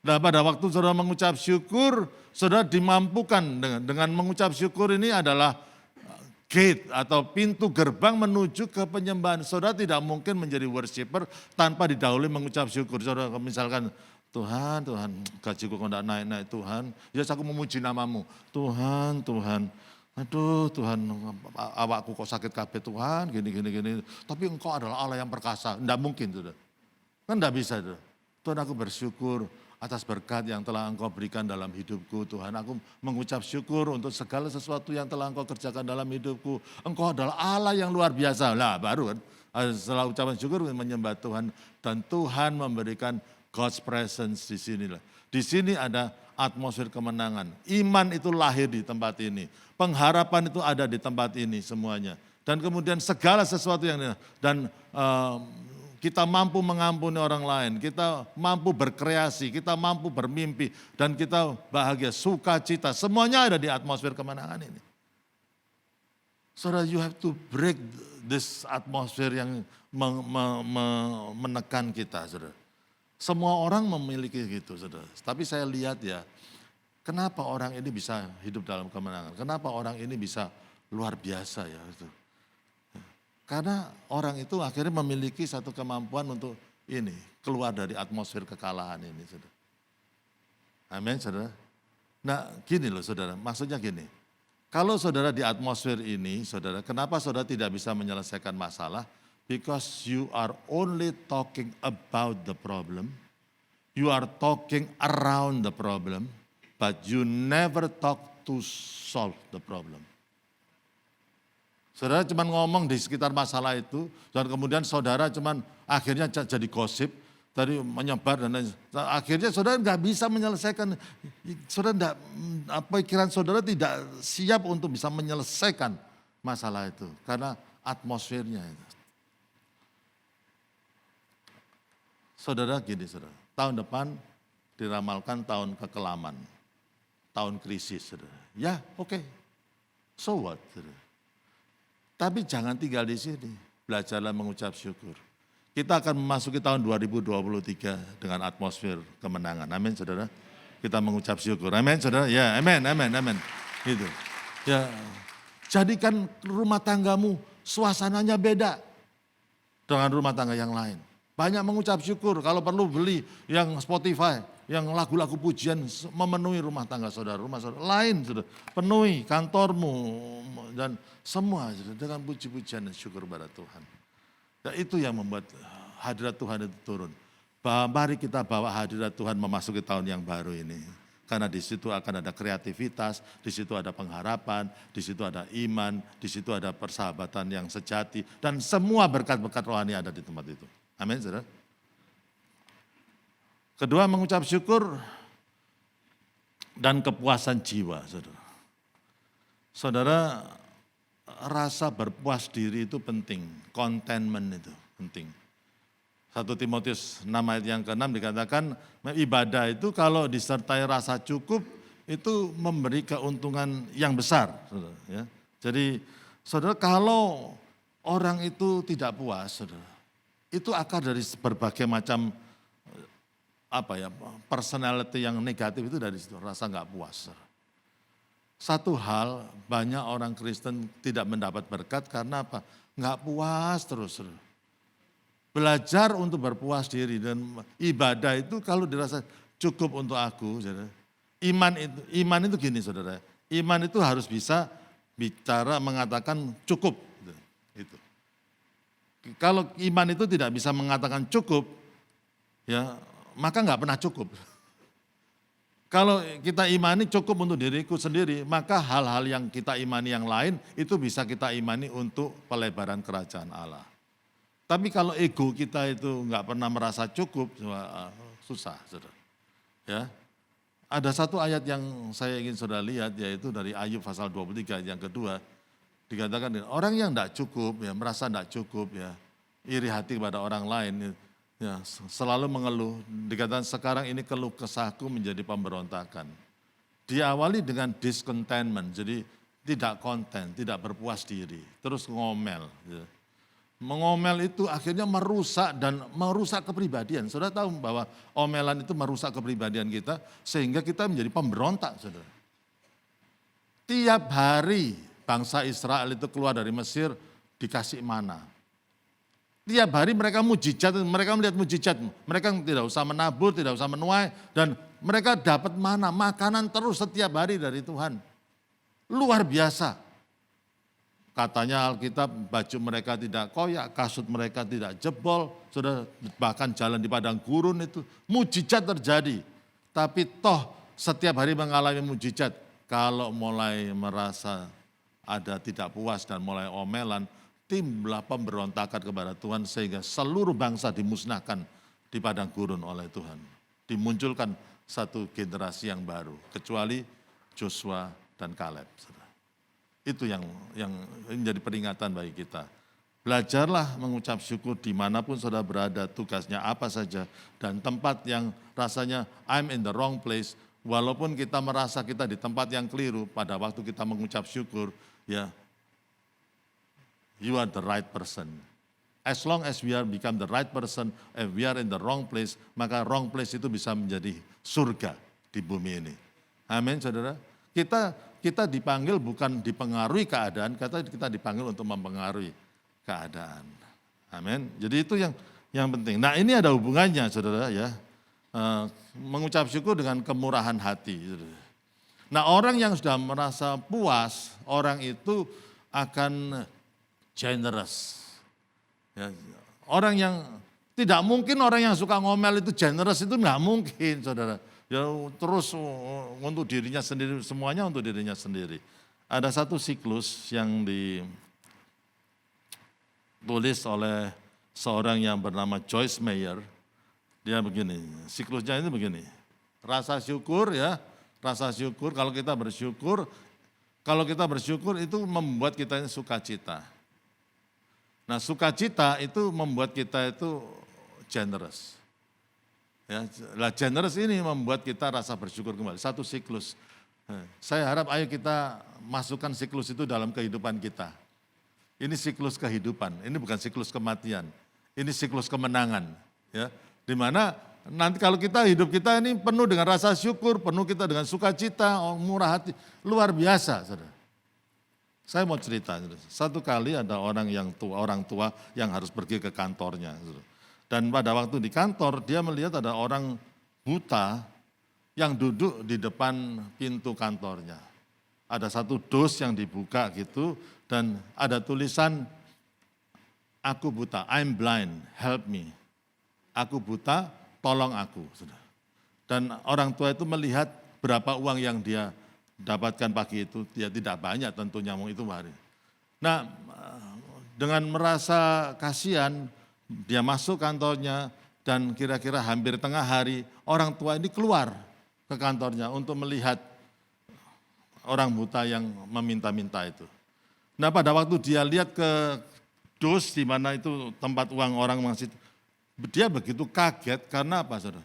Nah pada waktu saudara mengucap syukur, saudara dimampukan dengan mengucap syukur ini adalah gate atau pintu gerbang menuju ke penyembahan. Saudara tidak mungkin menjadi worshiper tanpa didahului mengucap syukur. Saudara misalkan, Tuhan, gajiku kok tidak naik-naik Tuhan. Ya aku memuji namamu. Tuhan, aduh Tuhan, awakku kok sakit kabeh Tuhan, gini. Tapi engkau adalah Allah yang perkasa. Tidak mungkin saudara. Kan tidak bisa saudara. Tuhan aku bersyukur atas berkat yang telah Engkau berikan dalam hidupku Tuhan. Aku mengucap syukur untuk segala sesuatu yang telah Engkau kerjakan dalam hidupku. Engkau adalah Allah yang luar biasa. Lah baru kan, setelah ucapan syukur menyembah Tuhan. Dan Tuhan memberikan God's presence di sini. Di sini ada atmosfer kemenangan. Iman itu lahir di tempat ini. Pengharapan itu ada di tempat ini semuanya. Dan kemudian segala sesuatu yang dan kita mampu mengampuni orang lain, kita mampu berkreasi, kita mampu bermimpi, dan kita bahagia, sukacita, semuanya ada di atmosfer kemenangan ini. Saudara, you have to break this atmosphere yang menekan kita, saudara. Semua orang memiliki gitu, saudara. Tapi saya lihat ya, kenapa orang ini bisa hidup dalam kemenangan? Kenapa orang ini bisa luar biasa ya itu? Karena orang itu akhirnya memiliki satu kemampuan untuk ini, keluar dari atmosfer kekalahan ini, saudara. Amin, saudara. Nah, gini loh, saudara, maksudnya gini. Kalau saudara di atmosfer ini, saudara, kenapa saudara tidak bisa menyelesaikan masalah? Because you are only talking about the problem. You are talking around the problem, but you never talk to solve the problem. Saudara cuma ngomong di sekitar masalah itu, dan kemudian saudara cuma akhirnya jadi gosip, tadi menyebar dan lain. Akhirnya saudara nggak bisa menyelesaikan, saudara enggak, pikiran saudara tidak siap untuk bisa menyelesaikan masalah itu karena atmosfernya itu. Saudara gini saudara, tahun depan diramalkan tahun kekelaman, tahun krisis saudara. Ya oke, so what saudara. Tapi jangan tinggal di sini, belajarlah mengucap syukur. Kita akan memasuki tahun 2023 dengan atmosfer kemenangan. Amin saudara. Kita mengucap syukur. Amin saudara. Ya amin, amin, amin. Gitu. Ya, jadikan rumah tanggamu suasananya beda dengan rumah tangga yang lain. Banyak mengucap syukur, kalau perlu beli yang Spotify, yang lagu-lagu pujian memenuhi rumah tangga saudara, rumah saudara lain saudara. Penuhi kantormu dan semua saudara, dengan puji-pujian dan syukur kepada Tuhan. Dan itu yang membuat hadirat Tuhan itu turun. Mari kita bawa hadirat Tuhan memasuki tahun yang baru ini. Karena di situ akan ada kreativitas, di situ ada pengharapan, di situ ada iman, di situ ada persahabatan yang sejati. Dan semua berkat-berkat rohani ada di tempat itu. Amin, saudara. Kedua, mengucap syukur dan kepuasan jiwa, saudara. Saudara, rasa berpuas diri itu penting, contentment itu penting. 1 Timotius 6 ayat yang ke-6 dikatakan, ibadah itu kalau disertai rasa cukup, itu memberi keuntungan yang besar. Saudara, ya. Jadi, saudara, kalau orang itu tidak puas, saudara, itu akar dari berbagai macam personality yang negatif itu dari situ, rasa nggak puas. Satu hal, banyak orang Kristen tidak mendapat berkat karena apa? Nggak puas terus. Belajar untuk berpuas diri dan ibadah itu kalau dirasa cukup untuk aku, saudara. Iman itu gini saudara, iman itu harus bisa bicara mengatakan cukup. Itu. Kalau iman itu tidak bisa mengatakan cukup, ya maka nggak pernah cukup. Kalau kita imani cukup untuk diriku sendiri, maka hal-hal yang kita imani yang lain itu bisa kita imani untuk pelebaran kerajaan Allah. Tapi kalau ego kita itu nggak pernah merasa cukup, susah, saudara. Ya, ada satu ayat yang saya ingin saudara lihat, yaitu dari Ayub pasal 23 yang kedua. Dikatakan orang yang tidak cukup, ya merasa tidak cukup, ya iri hati kepada orang lain, ya selalu mengeluh. Dikatakan sekarang ini keluh kesahku menjadi pemberontakan. Diawali dengan discontentment, jadi tidak konten, tidak berpuas diri, terus ngomel. Ya. Mengomel itu akhirnya merusak kepribadian. Saudara tahu bahwa omelan itu merusak kepribadian kita sehingga kita menjadi pemberontak, saudara. Tiap hari bangsa Israel itu keluar dari Mesir dikasih mana. Tiap hari mereka mujizat, mereka melihat mujizat. Mereka tidak usah menabur, tidak usah menuai. Dan mereka dapat mana, makanan terus setiap hari dari Tuhan. Luar biasa. Katanya Alkitab baju mereka tidak koyak, kasut mereka tidak jebol. Sudah bahkan jalan di padang gurun itu. Mujizat terjadi. Tapi toh setiap hari mengalami mujizat. Kalau mulai merasa ada tidak puas dan mulai omelan, timbullah pemberontakan kepada Tuhan sehingga seluruh bangsa dimusnahkan di padang gurun oleh Tuhan. Dimunculkan satu generasi yang baru, kecuali Joshua dan Kaleb. Itu yang menjadi peringatan bagi kita. Belajarlah mengucap syukur dimanapun saudara berada, tugasnya apa saja, dan tempat yang rasanya I'm in the wrong place, walaupun kita merasa kita di tempat yang keliru, pada waktu kita mengucap syukur, ya, you are the right person. As long as we are become the right person, if we are in the wrong place, maka wrong place itu bisa menjadi surga di bumi ini. Amin, saudara. Kita dipanggil bukan dipengaruhi keadaan, kita dipanggil untuk mempengaruhi keadaan. Amin. Jadi itu yang penting. Nah ini ada hubungannya, saudara ya. Mengucap syukur dengan kemurahan hati. Saudara. Nah orang yang sudah merasa puas, orang itu akan generous. Ya, orang yang tidak mungkin orang yang suka ngomel itu generous itu nggak mungkin, saudara. Ya terus untuk dirinya sendiri, semuanya untuk dirinya sendiri. Ada satu siklus yang tulis oleh seorang yang bernama Joyce Meyer. Dia begini, siklusnya ini begini. Rasa syukur ya, rasa syukur, kalau kita bersyukur itu membuat kita ini sukacita. Nah, sukacita itu membuat kita itu generous. Ya, generous ini membuat kita rasa bersyukur kembali. Satu siklus. Saya harap ayo kita masukkan siklus itu dalam kehidupan kita. Ini siklus kehidupan, ini bukan siklus kematian. Ini siklus kemenangan. Ya, di mana nanti kalau hidup kita ini penuh dengan rasa syukur, penuh kita dengan sukacita, murah hati, luar biasa, saudara. Saya mau cerita, satu kali ada orang tua yang harus pergi ke kantornya. Dan pada waktu di kantor dia melihat ada orang buta yang duduk di depan pintu kantornya. Ada satu dus yang dibuka gitu dan ada tulisan, aku buta, I'm blind, help me. Aku buta, tolong aku. Dan orang tua itu melihat berapa uang yang dia dapatkan pagi itu, dia tidak banyak tentunya itu hari. Nah, dengan merasa kasihan, dia masuk kantornya dan kira-kira hampir tengah hari, orang tua ini keluar ke kantornya untuk melihat orang buta yang meminta-minta itu. Nah, pada waktu dia lihat ke dus di mana itu tempat uang orang masih, dia begitu kaget karena apa, saudara?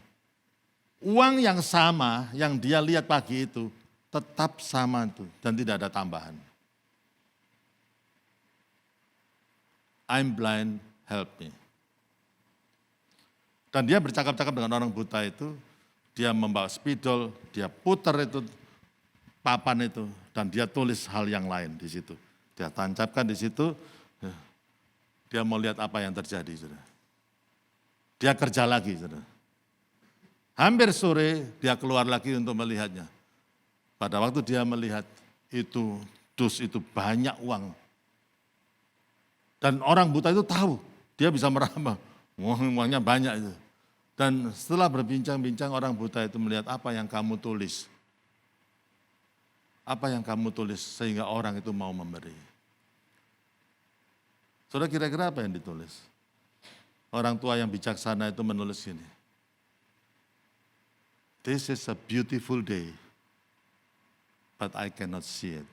Uang yang sama yang dia lihat pagi itu tetap sama itu dan tidak ada tambahan. I'm blind, help me. Dan dia bercakap-cakap dengan orang buta itu, dia membawa spidol, dia putar itu papan itu dan dia tulis hal yang lain di situ. Dia tancapkan di situ, dia mau lihat apa yang terjadi, saudara. Dia kerja lagi, saudara. Hampir sore dia keluar lagi untuk melihatnya. Pada waktu dia melihat itu, dus itu banyak uang. Dan orang buta itu tahu, dia bisa meraba, uangnya banyak itu. Dan setelah berbincang-bincang orang buta itu melihat apa yang kamu tulis. Apa yang kamu tulis sehingga orang itu mau memberi. Saudara, kira-kira apa yang ditulis? Orang tua yang bijaksana itu menulis gini. This is a beautiful day, but I cannot see it.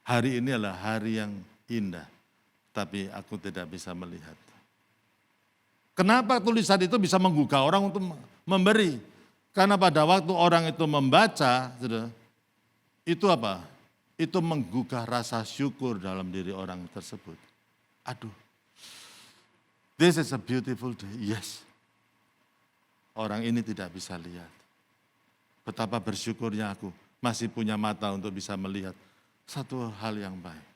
Hari ini adalah hari yang indah, tapi aku tidak bisa melihat. Kenapa tulisan itu bisa menggugah orang untuk memberi? Karena pada waktu orang itu membaca, itu apa? Itu menggugah rasa syukur dalam diri orang tersebut. Aduh, this is a beautiful day. Yes. Orang ini tidak bisa lihat. Betapa bersyukurnya aku masih punya mata untuk bisa melihat satu hal yang baik.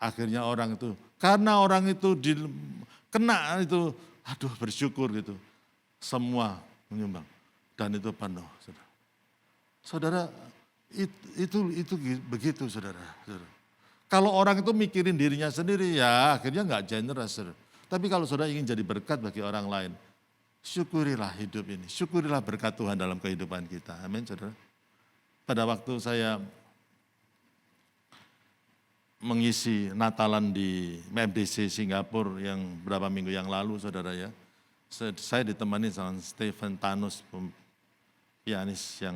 Akhirnya orang itu, karena orang itu kena itu, aduh bersyukur gitu. Semua menyumbang dan itu penuh. Saudara, itu begitu, saudara. Kalau orang itu mikirin dirinya sendiri, ya akhirnya nggak generous. Saudara. Tapi kalau saudara ingin jadi berkat bagi orang lain, syukurilah hidup ini. Syukurilah berkat Tuhan dalam kehidupan kita. Amin, saudara. Pada waktu saya mengisi Natalan di MDC Singapura yang berapa minggu yang lalu, saudara ya. Saya ditemani sama Stephen Tanus, pianis yang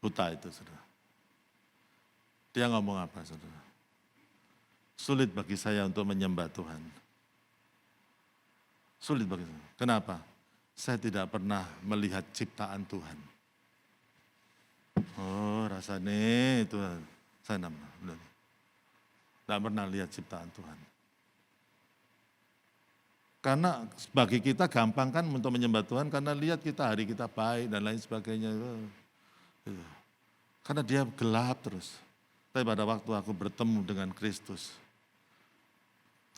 buta itu, saudara. Dia ngomong apa, saudara? Sulit bagi saya untuk menyembah Tuhan. Sulit bagi saya. Kenapa? Saya tidak pernah melihat ciptaan Tuhan. Oh, rasanya itu saya tidak pernah lihat ciptaan Tuhan. Karena bagi kita gampang kan untuk menyembah Tuhan karena lihat kita hari kita baik dan lain sebagainya. Karena dia gelap terus. Tapi pada waktu aku bertemu dengan Kristus,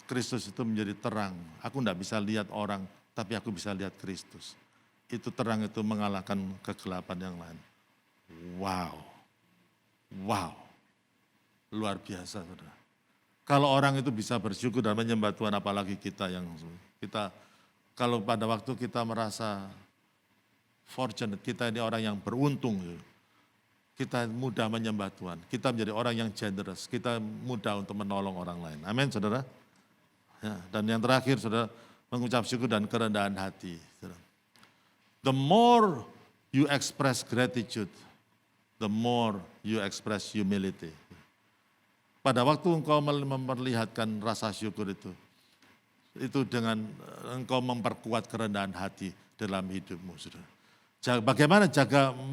Kristus itu menjadi terang. Aku tidak bisa lihat orang, tapi aku bisa lihat Kristus. Itu terang itu mengalahkan kegelapan yang lain. Wow. Wow. Luar biasa, saudara. Kalau orang itu bisa bersyukur dan menyembah Tuhan, apalagi kita kalau pada waktu kita merasa fortunate, kita ini orang yang beruntung. kita mudah menyembah Tuhan. Kita menjadi orang yang generous, kita mudah untuk menolong orang lain. Amin, saudara. Ya, dan yang terakhir, saudara, mengucap syukur dan kerendahan hati. Saudara. The more you express gratitude, the more you express humility. Pada waktu engkau memperlihatkan rasa syukur itu dengan engkau memperkuat kerendahan hati dalam hidupmu, saudara. Bagaimana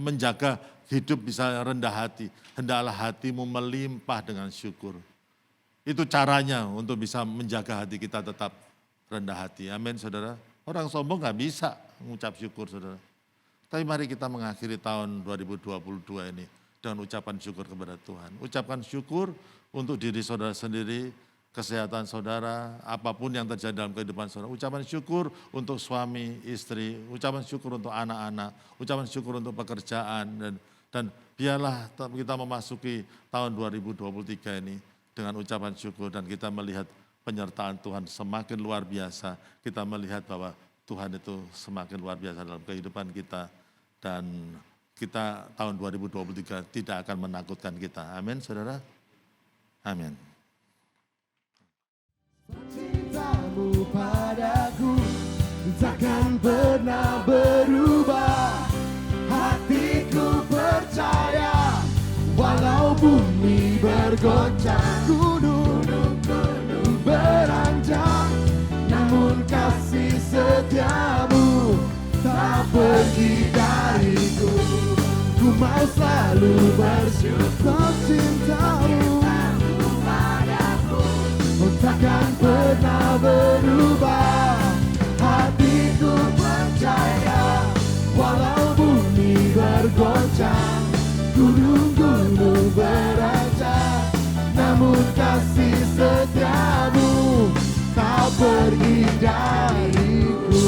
menjaga hidup bisa rendah hati? Hendaklah hatimu melimpah dengan syukur. Itu caranya untuk bisa menjaga hati kita tetap rendah hati. Amin, saudara. Orang sombong gak bisa mengucap syukur, saudara. Tapi mari kita mengakhiri tahun 2022 ini dengan ucapan syukur kepada Tuhan. Ucapkan syukur untuk diri saudara sendiri, kesehatan saudara, apapun yang terjadi dalam kehidupan saudara. Ucapan syukur untuk suami, istri, ucapan syukur untuk anak-anak, ucapan syukur untuk pekerjaan. Dan biarlah kita memasuki tahun 2023 ini dengan ucapan syukur dan kita melihat penyertaan Tuhan semakin luar biasa. Kita melihat bahwa Tuhan itu semakin luar biasa dalam kehidupan kita. Dan kita tahun 2023 tidak akan menakutkan kita. Amin, saudara. Amin. Cintamu padaku takkan pernah berubah. Hatiku percaya walau bumi bergoncang, gunung beranjak, namun kasih setiamu tak pergi dariku. Ku mau selalu bersyukur cintamu takkan pernah berubah. Hatiku percaya walau bumi bergoncang, gunung-gunung beranjak, namun kasih setiamu tak pergi dariku.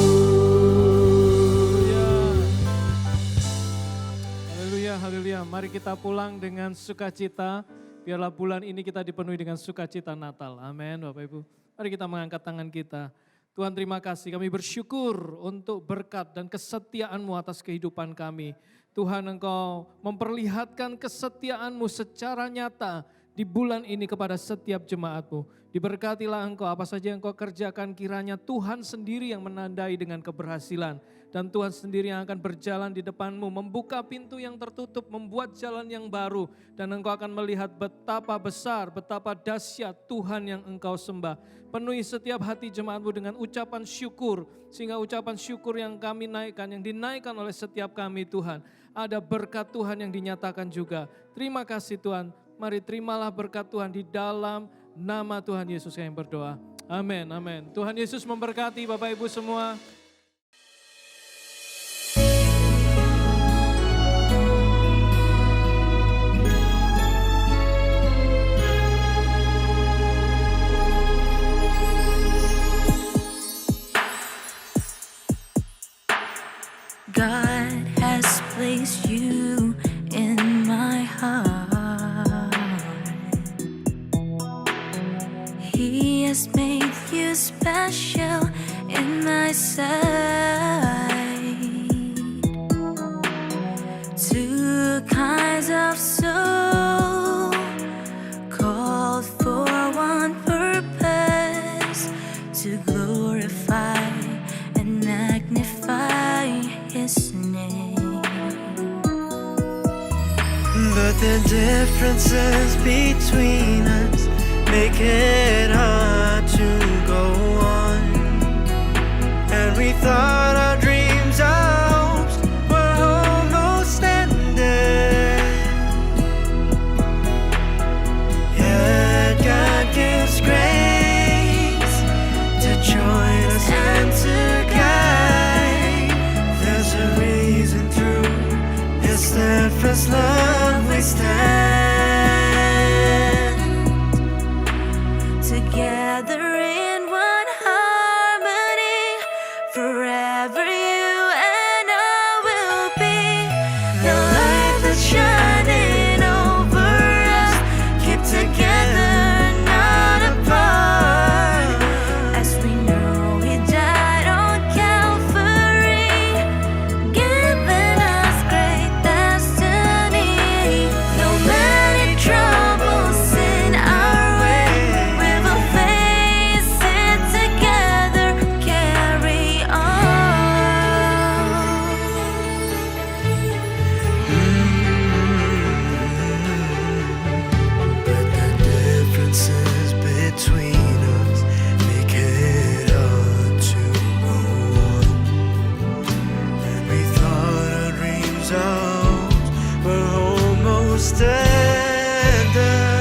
Haleluya, haleluya. Mari kita pulang dengan sukacita. Biarlah bulan ini kita dipenuhi dengan sukacita Natal. Amin, Bapak Ibu. Mari kita mengangkat tangan kita. Tuhan, terima kasih, kami bersyukur untuk berkat dan kesetiaan-Mu atas kehidupan kami. Tuhan, Engkau memperlihatkan kesetiaan-Mu secara nyata di bulan ini kepada setiap jemaat-Mu. Diberkatilah Engkau, apa saja yang Engkau kerjakan kiranya Tuhan sendiri yang menandai dengan keberhasilan. Dan Tuhan sendiri yang akan berjalan di depan-Mu, membuka pintu yang tertutup, membuat jalan yang baru. Dan Engkau akan melihat betapa besar, betapa dahsyat Tuhan yang Engkau sembah. Penuhi setiap hati jemaat-Mu dengan ucapan syukur, sehingga ucapan syukur yang kami naikkan, yang dinaikkan oleh setiap kami Tuhan. Ada berkat Tuhan yang dinyatakan juga. Terima kasih Tuhan, mari terimalah berkat Tuhan di dalam nama Tuhan Yesus yang berdoa. Amin, amin. Tuhan Yesus memberkati Bapak Ibu semua. God has placed you in my heart. He has made you special in my sight. Two kinds of soul called for one purpose, to glorify and magnify His name. But the differences between us make it hard to go on. And we thought our dreams, our hopes were almost ended. Yet God gives grace to join us and to guide. There's a reason through His steadfast love we stand together in one harmony. Forever you and I will be the light that's shining over us. Keep together, not apart. As we know He died on Calvary, giving us great destiny. most tender.